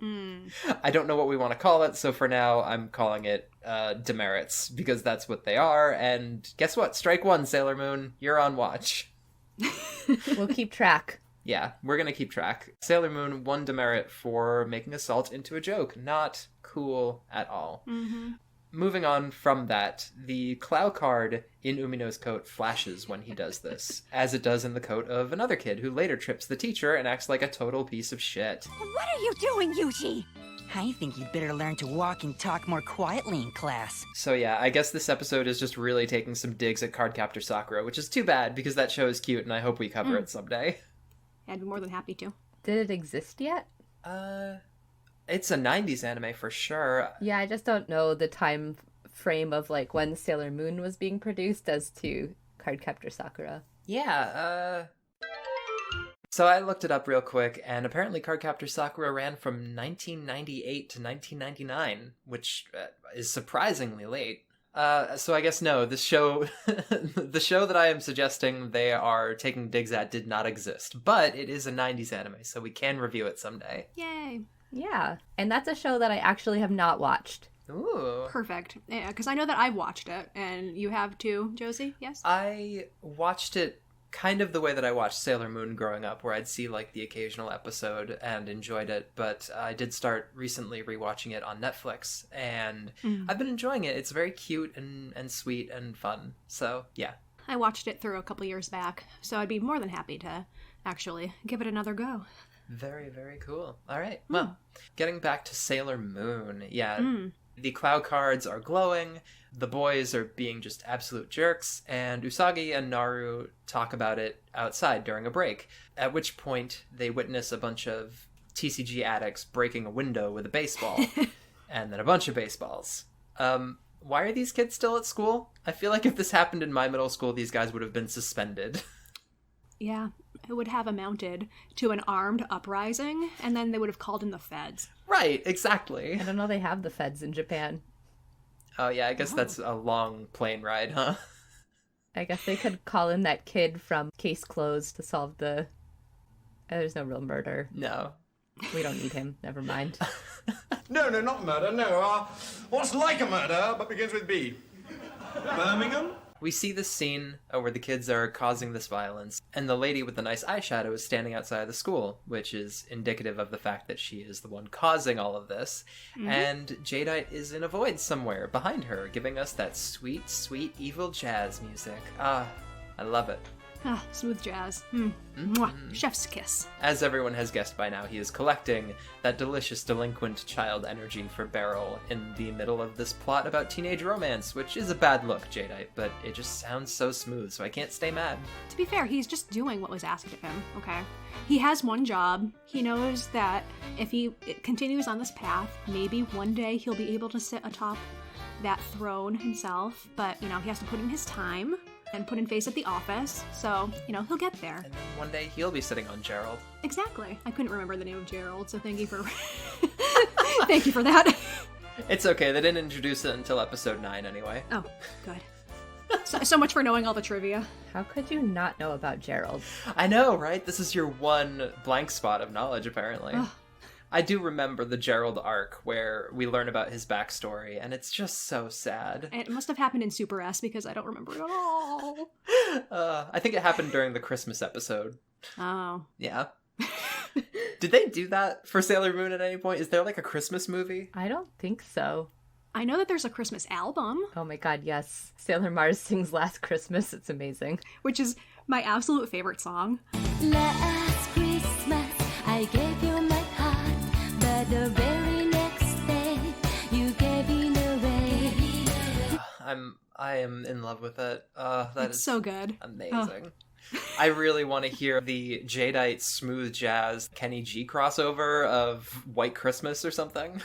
I don't know what we want to call it, so for now I'm calling it demerits, because that's what they are, and guess what? Strike one, Sailor Moon. You're on watch. We'll keep track. Yeah, we're gonna keep track. Sailor Moon, one demerit for making assault into a joke. Not cool at all. Mm-hmm. Moving on from that, the Clow card in Umino's coat flashes when he does this, as it does in the coat of another kid who later trips the teacher and acts like a total piece of shit. What are you doing, Yuji? I think you'd better learn to walk and talk more quietly in class. So yeah, I guess this episode is just really taking some digs at Cardcaptor Sakura, which is too bad because that show is cute and I hope we cover it someday. I'd be more than happy to. Did it exist yet? It's a 90s anime for sure. Yeah, I just don't know the time frame of like when Sailor Moon was being produced as to Cardcaptor Sakura. Yeah, So I looked it up real quick, and apparently Cardcaptor Sakura ran from 1998 to 1999, which is surprisingly late. So I guess no, the show that I am suggesting they are taking digs at did not exist, but it is a 90s anime, so we can review it someday. Yay. Yeah, and that's a show that I actually have not watched. Ooh. Perfect. Yeah, because I know that I've watched it, and you have too, Josie, yes? I watched it kind of the way that I watched Sailor Moon growing up, where I'd see like the occasional episode and enjoyed it, but I did start recently rewatching it on Netflix, and I've been enjoying it. It's very cute and sweet and fun, so yeah. I watched it through a couple years back, so I'd be more than happy to actually give it another go. Very, very cool. All right, well, getting back to Sailor Moon, yeah, the cloud cards are glowing, the boys are being just absolute jerks, and Usagi and Naru talk about it outside during a break, at which point they witness a bunch of TCG addicts breaking a window with a baseball, and then a bunch of baseballs. Why are these kids still at school? I feel like if this happened in my middle school, these guys would have been suspended. Yeah, it would have amounted to an armed uprising, and then they would have called in the feds. Right, exactly. I don't know they have the feds in Japan. Oh yeah, I guess that's a long plane ride, huh? I guess they could call in that kid from Case Closed to solve the... There's no real murder. No. We don't need him. Never mind. No, not murder, no. What's like a murder, but begins with B? Birmingham? We see this scene where the kids are causing this violence, and the lady with the nice eyeshadow is standing outside of the school, which is indicative of the fact that she is the one causing all of this. And Jadeite is in a void somewhere behind her, giving us that sweet, sweet evil jazz music. Ah, I love it. Ah, smooth jazz. Mwah. Chef's kiss. As everyone has guessed by now, he is collecting that delicious delinquent child energy for Beryl in the middle of this plot about teenage romance, which is a bad look, Jadeite, but it just sounds so smooth, so I can't stay mad. To be fair, he's just doing what was asked of him, okay? He has one job. He knows that if he continues on this path, maybe one day he'll be able to sit atop that throne himself, but, he has to put in his time and put in face at the office, so, he'll get there. And then one day he'll be sitting on Gerald. Exactly. I couldn't remember the name of Gerald, so thank you for thank you for that. It's okay, they didn't introduce it until episode 9 anyway. Oh, good. So much for knowing all the trivia. How could you not know about Gerald? I know, right? This is your one blank spot of knowledge, apparently. Ugh. I do remember the Gerald arc where we learn about his backstory, and it's just so sad. It must have happened in Super S because I don't remember it at all. I think it happened during the Christmas episode. Oh. Yeah. Did they do that for Sailor Moon at any point? Is there like a Christmas movie? I don't think so. I know that there's a Christmas album. Oh my god, yes. Sailor Mars sings Last Christmas. It's amazing. Which is my absolute favorite song. Last Christmas, I gave you my heart, but the very next day, you gave it away. I am in love with it. It's so good. Amazing. I really want to hear the Jadeite smooth jazz Kenny G crossover of White Christmas or something.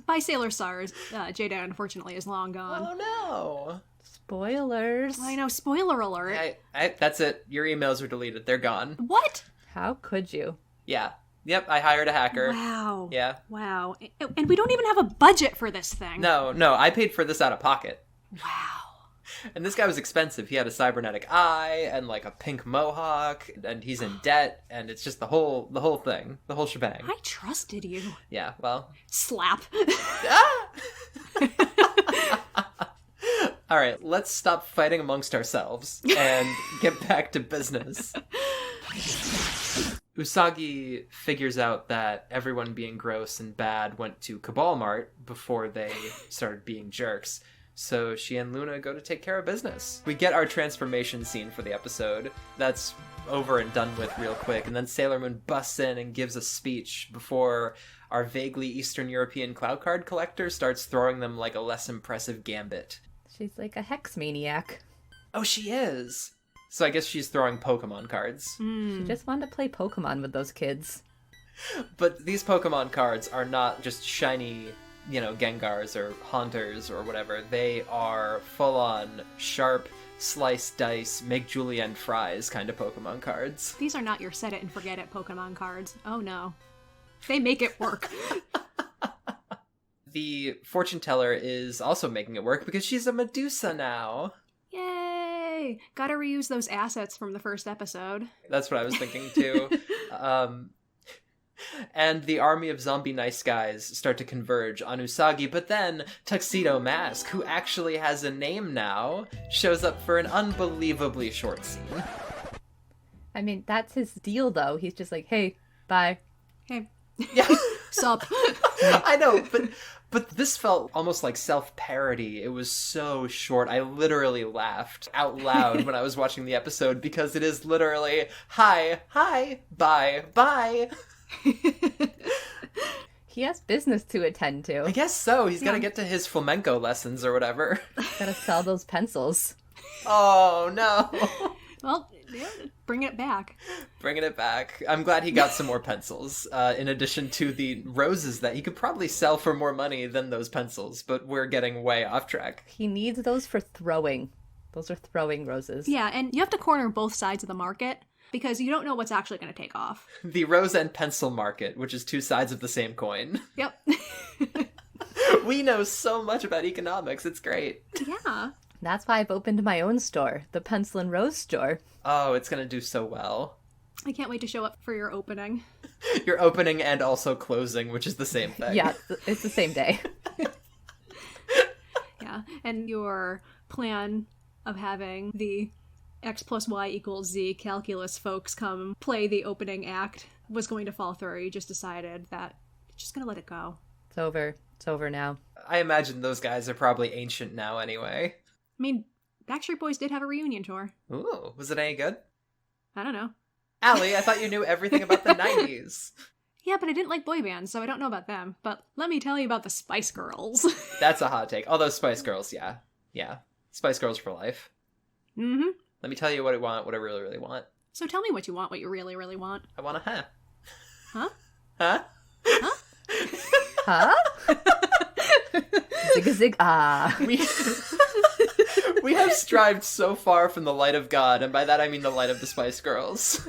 By Sailor Stars, Jadeite unfortunately is long gone. Oh no! Spoilers. I know, spoiler alert. That's it. Your emails are deleted. They're gone. What? How could you? Yeah. Yep, I hired a hacker. Wow. Yeah. Wow. And we don't even have a budget for this thing. No, I paid for this out of pocket. Wow. And this guy was expensive. He had a cybernetic eye and like a pink mohawk, and he's in debt, and it's just the whole thing, the whole shebang. I trusted you. Yeah, well. Slap. All right, let's stop fighting amongst ourselves and get back to business. Usagi figures out that everyone being gross and bad went to Cabal Mart before they started being jerks. So she and Luna go to take care of business. We get our transformation scene for the episode. That's over and done with real quick. And then Sailor Moon busts in and gives a speech before our vaguely Eastern European cloud card collector starts throwing them like a less impressive gambit. She's like a hex maniac. Oh, she is! So I guess she's throwing Pokemon cards. She just wanted to play Pokemon with those kids. But these Pokemon cards are not just shiny, Gengars or Haunters or whatever. They are full-on, sharp, slice dice, make julienne fries kind of Pokemon cards. These are not your set it and forget it Pokemon cards. Oh no. They make it work. The fortune teller is also making it work because she's a Medusa now. Yay! Gotta reuse those assets from the first episode. That's what I was thinking too. And the army of zombie nice guys start to converge on Usagi, but then Tuxedo Mask, who actually has a name now, shows up for an unbelievably short scene. I mean, that's his deal, though. He's just like, hey, bye. Hey. Yeah. Sup. I know, but this felt almost like self-parody. It was so short. I literally laughed out loud when I was watching the episode because it is literally, hi, bye, bye. He has business to attend to. I guess so. He's got to get to his flamenco lessons or whatever. Gotta sell those pencils. Oh, no. Well, yeah, bringing it back. Bringing it back. I'm glad he got some more pencils, in addition to the roses that he could probably sell for more money than those pencils, but we're getting way off track. He needs those for throwing. Those are throwing roses. Yeah, and you have to corner both sides of the market, because you don't know what's actually going to take off. The rose and pencil market, which is two sides of the same coin. Yep. We know so much about economics. It's great. Yeah. That's why I've opened my own store, the Pencil and Rose store. Oh, it's going to do so well. I can't wait to show up for your opening. Your opening and also closing, which is the same thing. Yeah, it's the same day. Yeah, and your plan of having the X plus Y equals Z calculus folks come play the opening act was going to fall through. You just decided that you're just going to let it go. It's over. It's over now. I imagine those guys are probably ancient now anyway. I mean, Backstreet Boys did have a reunion tour. Ooh, was it any good? I don't know. Allie, I thought you knew everything about the 90s. Yeah, but I didn't like boy bands, so I don't know about them. But let me tell you about the Spice Girls. That's a hot take. Although Spice Girls, yeah. Yeah. Spice Girls for life. Mm-hmm. Let me tell you what I want, what I really, really want. So tell me what you want, what you really, really want. I want a huh. Huh? Huh? Huh? Huh? Zig a zig ah. We have strived so far from the light of God, and by that I mean the light of the Spice Girls.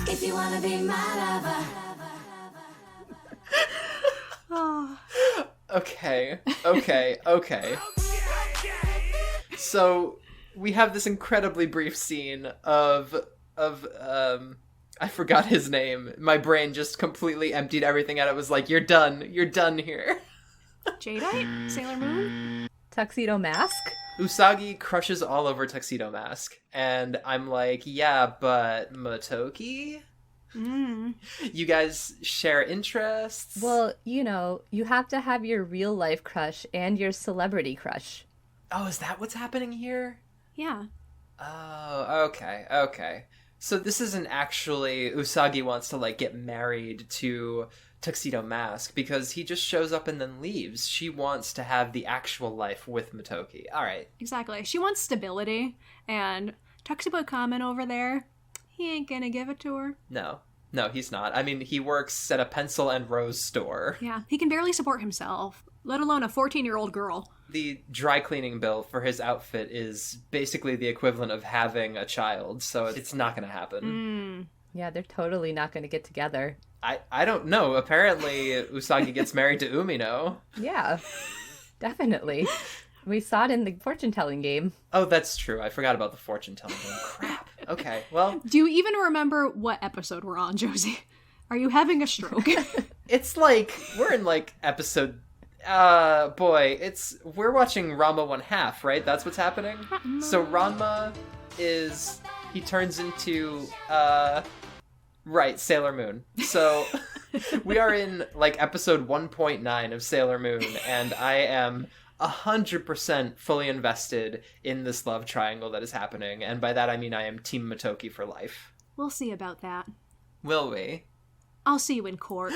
If you wanna be my lover. Okay. So we have this incredibly brief scene of I forgot his name. My brain just completely emptied everything out. It was like, you're done here. Jadeite? Sailor Moon? Tuxedo Mask? Usagi crushes all over Tuxedo Mask, and I'm like, yeah, but Motoki? You guys share interests? Well, you have to have your real life crush and your celebrity crush. Oh, is that what's happening here? Yeah. Oh, okay. So this isn't actually Usagi wants to, get married to Tuxedo Mask because he just shows up and then leaves. She wants to have the actual life with Motoki. All right. Exactly. She wants stability, and Tuxedo Kamen over there, he ain't gonna give it to her. No, he's not. I mean, he works at a pencil and rose store. Yeah, he can barely support himself, let alone a 14-year-old girl. The dry cleaning bill for his outfit is basically the equivalent of having a child, so it's not going to happen. Yeah, they're totally not going to get together. I don't know. Apparently, Usagi gets married to Umino. Yeah, definitely. We saw it in the fortune-telling game. Oh, that's true. I forgot about the fortune-telling game. Crap. Okay, well... Do you even remember what episode we're on, Josie? Are you having a stroke? It's we're in episode... we're watching Ranma 1/2, right? That's what's happening? So Ranma he turns into, right, Sailor Moon. So we are in, episode 1.9 of Sailor Moon, and I am 100% fully invested in this love triangle that is happening, and by that I mean I am Team Motoki for life. We'll see about that. Will we? I'll see you in court.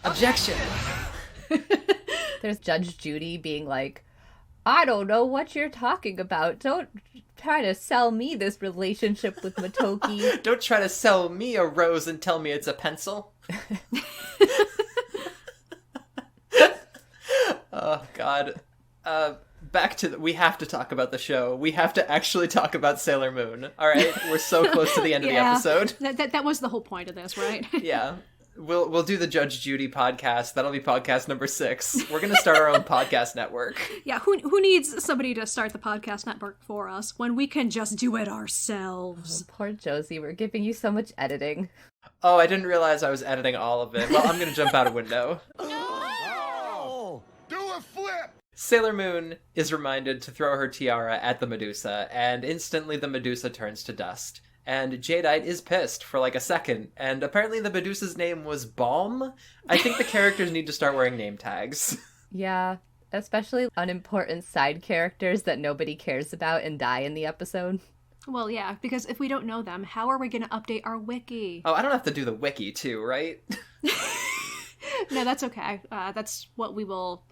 Objection! There's Judge Judy being like, I don't know what you're talking about. Don't try to sell me this relationship with Motoki. Don't try to sell me a rose and tell me it's a pencil. Oh, God. Back to we have to talk about the show. We have to actually talk about Sailor Moon. All right? We're so close to the end of the episode. That was the whole point of this, right? Yeah. We'll do the Judge Judy podcast. That'll be podcast number 6. We're going to start our own podcast network. Yeah, who needs somebody to start the podcast network for us when we can just do it ourselves? Oh, poor Josie, we're giving you so much editing. Oh, I didn't realize I was editing all of it. Well, I'm going to jump out a window. Oh! Do a flip! Sailor Moon is reminded to throw her tiara at the Medusa, and instantly the Medusa turns to dust. And Jadeite is pissed for like a second, and apparently the Medusa's name was Balm? I think the characters need to start wearing name tags. Yeah, especially unimportant side characters that nobody cares about and die in the episode. Well, yeah, because if we don't know them, how are we going to update our wiki? Oh, I don't have to do the wiki too, right? No, that's okay. That's what we will,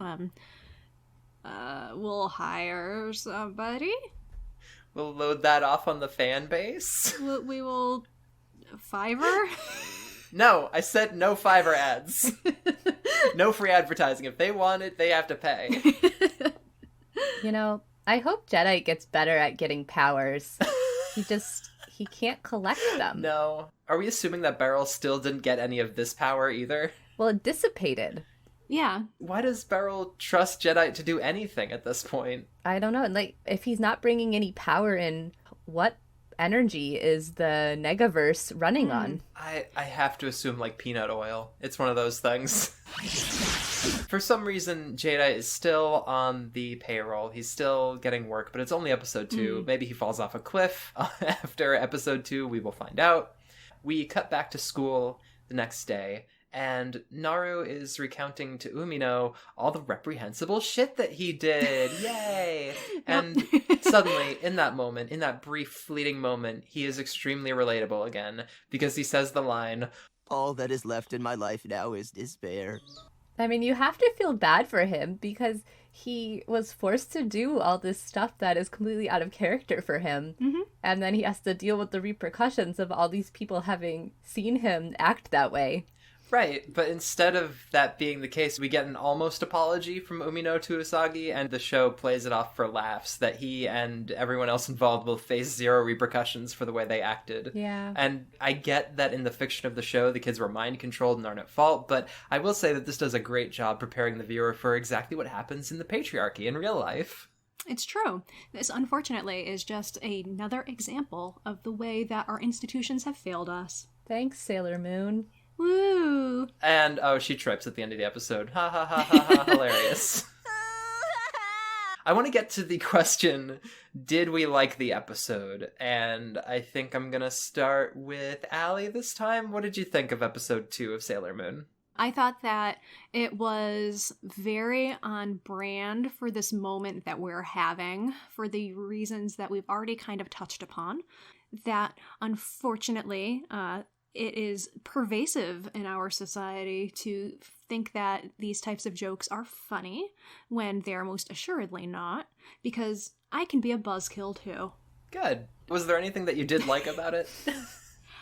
we'll hire somebody. We'll load that off on the fan base. We will... Fiverr? No, I said no Fiverr ads. No free advertising. If they want it, they have to pay. You know, I hope Jedi gets better at getting powers. He can't collect them. No. Are we assuming that Beryl still didn't get any of this power either? Well, it dissipated. Yeah. Why does Beryl trust Jedi to do anything at this point? I don't know. Like, if he's not bringing any power in, what energy is the Negaverse running on? I have to assume, like, peanut oil. It's one of those things. For some reason, Jedi is still on the payroll. He's still getting work, but it's only episode 2. Maybe he falls off a cliff after episode 2. We will find out. We cut back to school the next day, and Naru is recounting to Umino all the reprehensible shit that he did. Yay! And suddenly, in that moment, in that brief, fleeting moment, he is extremely relatable again, because he says the line, All that is left in my life now is despair. I mean, you have to feel bad for him because he was forced to do all this stuff that is completely out of character for him. Mm-hmm. And then he has to deal with the repercussions of all these people having seen him act that way. Right, but instead of that being the case, we get an almost apology from Umino to Usagi, and the show plays it off for laughs that he and everyone else involved will face 0 repercussions for the way they acted. Yeah. And I get that in the fiction of the show, the kids were mind-controlled and aren't at fault, but I will say that this does a great job preparing the viewer for exactly what happens in the patriarchy in real life. It's true. This, unfortunately, is just another example of the way that our institutions have failed us. Thanks, Sailor Moon. Woo! And, oh, she trips at the end of the episode. Ha ha ha ha ha, hilarious. I want to get to the question, did we like the episode? And I think I'm going to start with Allie this time. What did you think of episode 2 of Sailor Moon? I thought that it was very on brand for this moment that we're having, for the reasons that we've already kind of touched upon. That, unfortunately, it is pervasive in our society to think that these types of jokes are funny when they're most assuredly not, because I can be a buzzkill too. Good. Was there anything that you did like about it?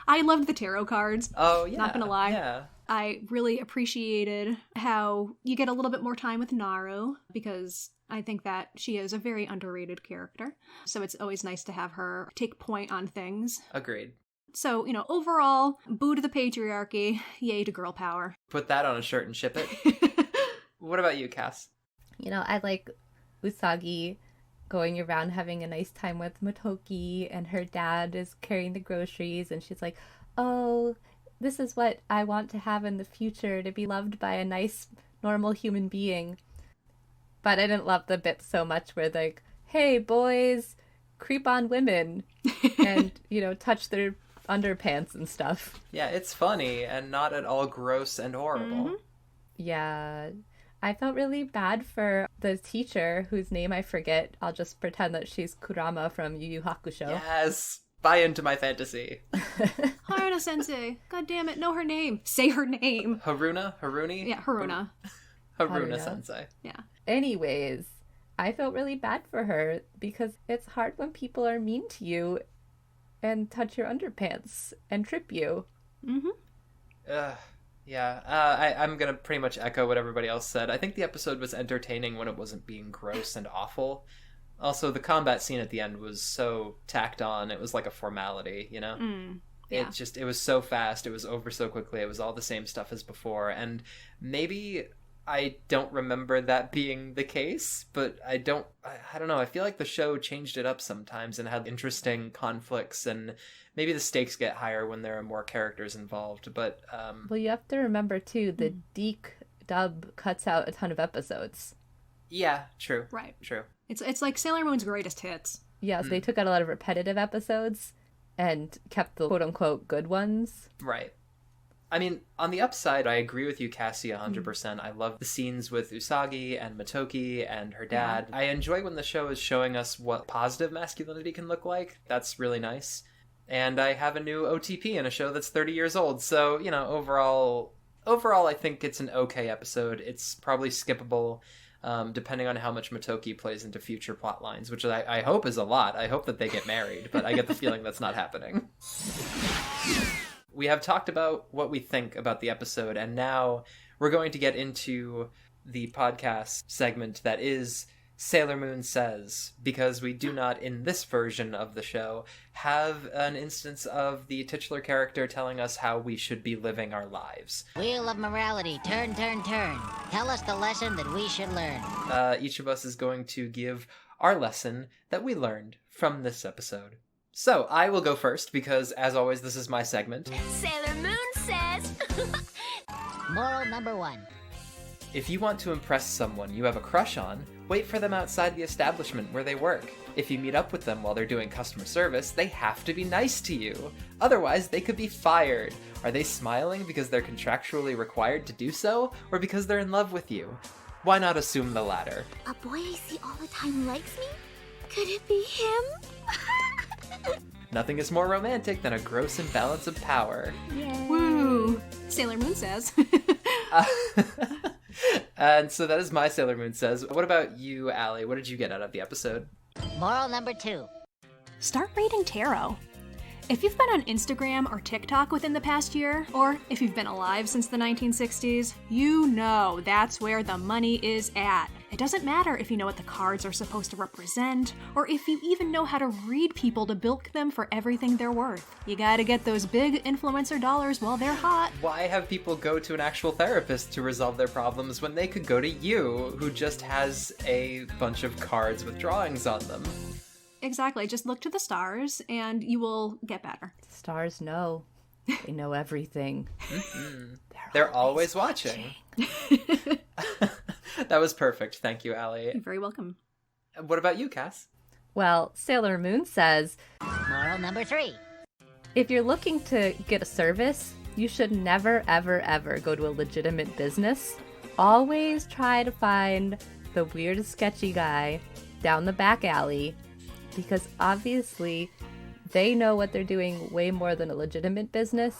I loved the tarot cards. Oh, yeah. Not gonna lie. Yeah. I really appreciated how you get a little bit more time with Naru, because I think that she is a very underrated character. So it's always nice to have her take point on things. Agreed. So, overall, boo to the patriarchy, yay to girl power. Put that on a shirt and ship it. What about you, Cass? I like Usagi going around having a nice time with Motoki, and her dad is carrying the groceries, and she's like, oh, this is what I want to have in the future, to be loved by a nice, normal human being. But I didn't love the bit so much where like, hey, boys, creep on women, and, touch their underpants and stuff. Yeah, it's funny and not at all gross and horrible. Mm-hmm. Yeah. I felt really bad for the teacher whose name I forget. I'll just pretend that she's Kurama from Yu Yu Hakusho. Yes. Buy into my fantasy. Haruna Sensei. God damn it, know her name. Say her name. Haruni? Yeah, Haruna. Haruna Sensei. Yeah. Anyways, I felt really bad for her because it's hard when people are mean to you and touch your underpants and trip you. Yeah, I'm gonna pretty much echo what everybody else said. I think the episode was entertaining when it wasn't being gross and awful. Also, the combat scene at the end was so tacked on. It was like a formality, you know? Yeah. It was so fast. It was over so quickly. It was all the same stuff as before. And maybe I don't remember that being the case, but I don't know. I feel like the show changed it up sometimes and had interesting conflicts, and maybe the stakes get higher when there are more characters involved. But well, you have to remember too, the Deke dub cuts out a ton of episodes. Yeah, true. Right. True. It's like Sailor Moon's greatest hits. Yeah, so they took out a lot of repetitive episodes and kept the quote-unquote good ones. Right. I mean, on the upside, I agree with you, Cassie, 100%. I love the scenes with Usagi and Motoki and her dad. I enjoy when the show is showing us what positive masculinity can look like. That's really nice. And I have a new OTP in a show that's 30 years old. So, you know, overall, I think it's an okay episode. It's probably skippable, depending on how much Motoki plays into future plot lines, which I hope is a lot. I hope that they get married, but I get the feeling that's not happening. We have talked about what we think about the episode, and now we're going to get into the podcast segment that is Sailor Moon Says, because we do not, in this version of the show, have an instance of the titular character telling us how we should be living our lives. Wheel of morality, turn, turn, turn. Tell us the lesson that we should learn. Each of us is going to give our lesson that we learned from this episode. So, I will go first, because, as always, this is my segment. Sailor Moon Says! Moral number 1. If you want to impress someone you have a crush on, wait for them outside the establishment where they work. If you meet up with them while they're doing customer service, they have to be nice to you. Otherwise, they could be fired. Are they smiling because they're contractually required to do so, or because they're in love with you? Why not assume the latter? A boy I see all the time likes me? Could it be him? Nothing is more romantic than a gross imbalance of power. Yay. Woo! Sailor Moon Says. And so that is my Sailor Moon Says. What about you, Allie? What did you get out of the episode? Moral number 2. Start reading tarot. If you've been on Instagram or TikTok within the past year, or if you've been alive since the 1960s, you know that's where the money is at. It doesn't matter if you know what the cards are supposed to represent, or if you even know how to read people to bilk them for everything they're worth. You gotta get those big influencer dollars while they're hot. Why have people go to an actual therapist to resolve their problems when they could go to you, who just has a bunch of cards with drawings on them? Exactly. Just look to the stars and you will get better. Stars know. They know everything. Mm-hmm. They're always watching. That was perfect. Thank you, Allie. You're very welcome. What about you, Cass? Well, Sailor Moon says, Moral number 3. if you're looking to get a service, you should never, ever, ever go to a legitimate business. Always try to find the weird, sketchy guy down the back alley, because obviously they know what they're doing way more than a legitimate business,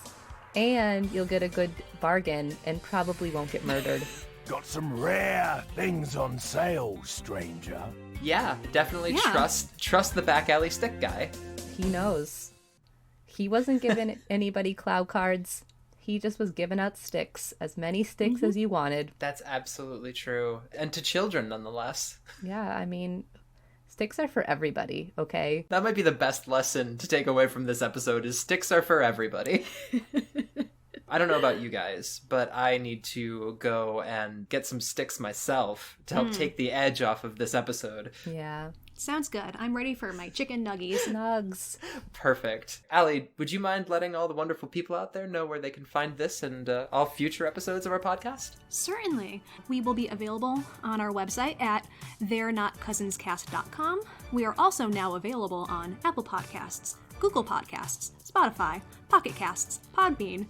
and you'll get a good bargain and probably won't get murdered. Got some rare things on sale, stranger. Yeah, definitely trust the back alley stick guy. He knows. He wasn't giving anybody cloud cards. He just was giving out sticks. As many sticks as you wanted. That's absolutely true. And to children, nonetheless. Yeah, I mean, sticks are for everybody, okay? That might be the best lesson to take away from this episode, is sticks are for everybody. I don't know about you guys, but I need to go and get some sticks myself to help take the edge off of this episode. Yeah. Sounds good. I'm ready for my chicken nuggies. Nugs. Perfect. Allie, would you mind letting all the wonderful people out there know where they can find this and all future episodes of our podcast? Certainly. We will be available on our website at they'renotcousinscast.com. We are also now available on Apple Podcasts, Google Podcasts, Spotify, Pocket Casts, Podbean,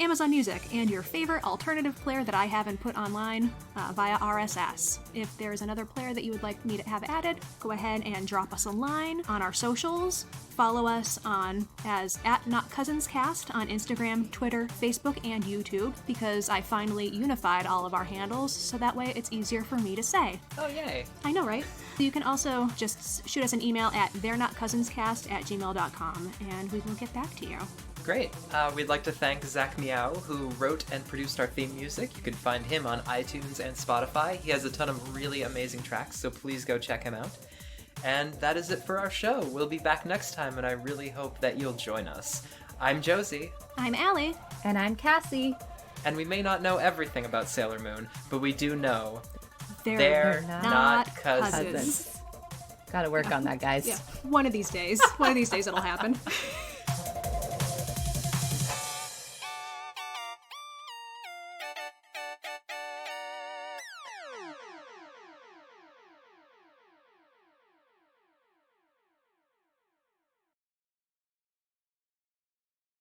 Amazon Music, and your favorite alternative player that I haven't put online via RSS. If there's another player that you would like me to have added, go ahead and drop us a line on our socials. Follow us as @NotCousinsCast on Instagram, Twitter, Facebook, and YouTube, because I finally unified all of our handles, so that way it's easier for me to say. Oh, yay. I know, right? You can also just shoot us an email at they'renotcousinscast@gmail.com, and we will get back to you. Great. We'd like to thank Zach Meow, who wrote and produced our theme music. You can find him on iTunes and Spotify. He has a ton of really amazing tracks, so please go check him out. And that is it for our show. We'll be back next time, and I really hope that you'll join us. I'm Josie. I'm Allie. And I'm Cassie. And we may not know everything about Sailor Moon, but we do know they're not cousins. Gotta work on that, guys. Yeah, one of these days. One of these days it'll happen.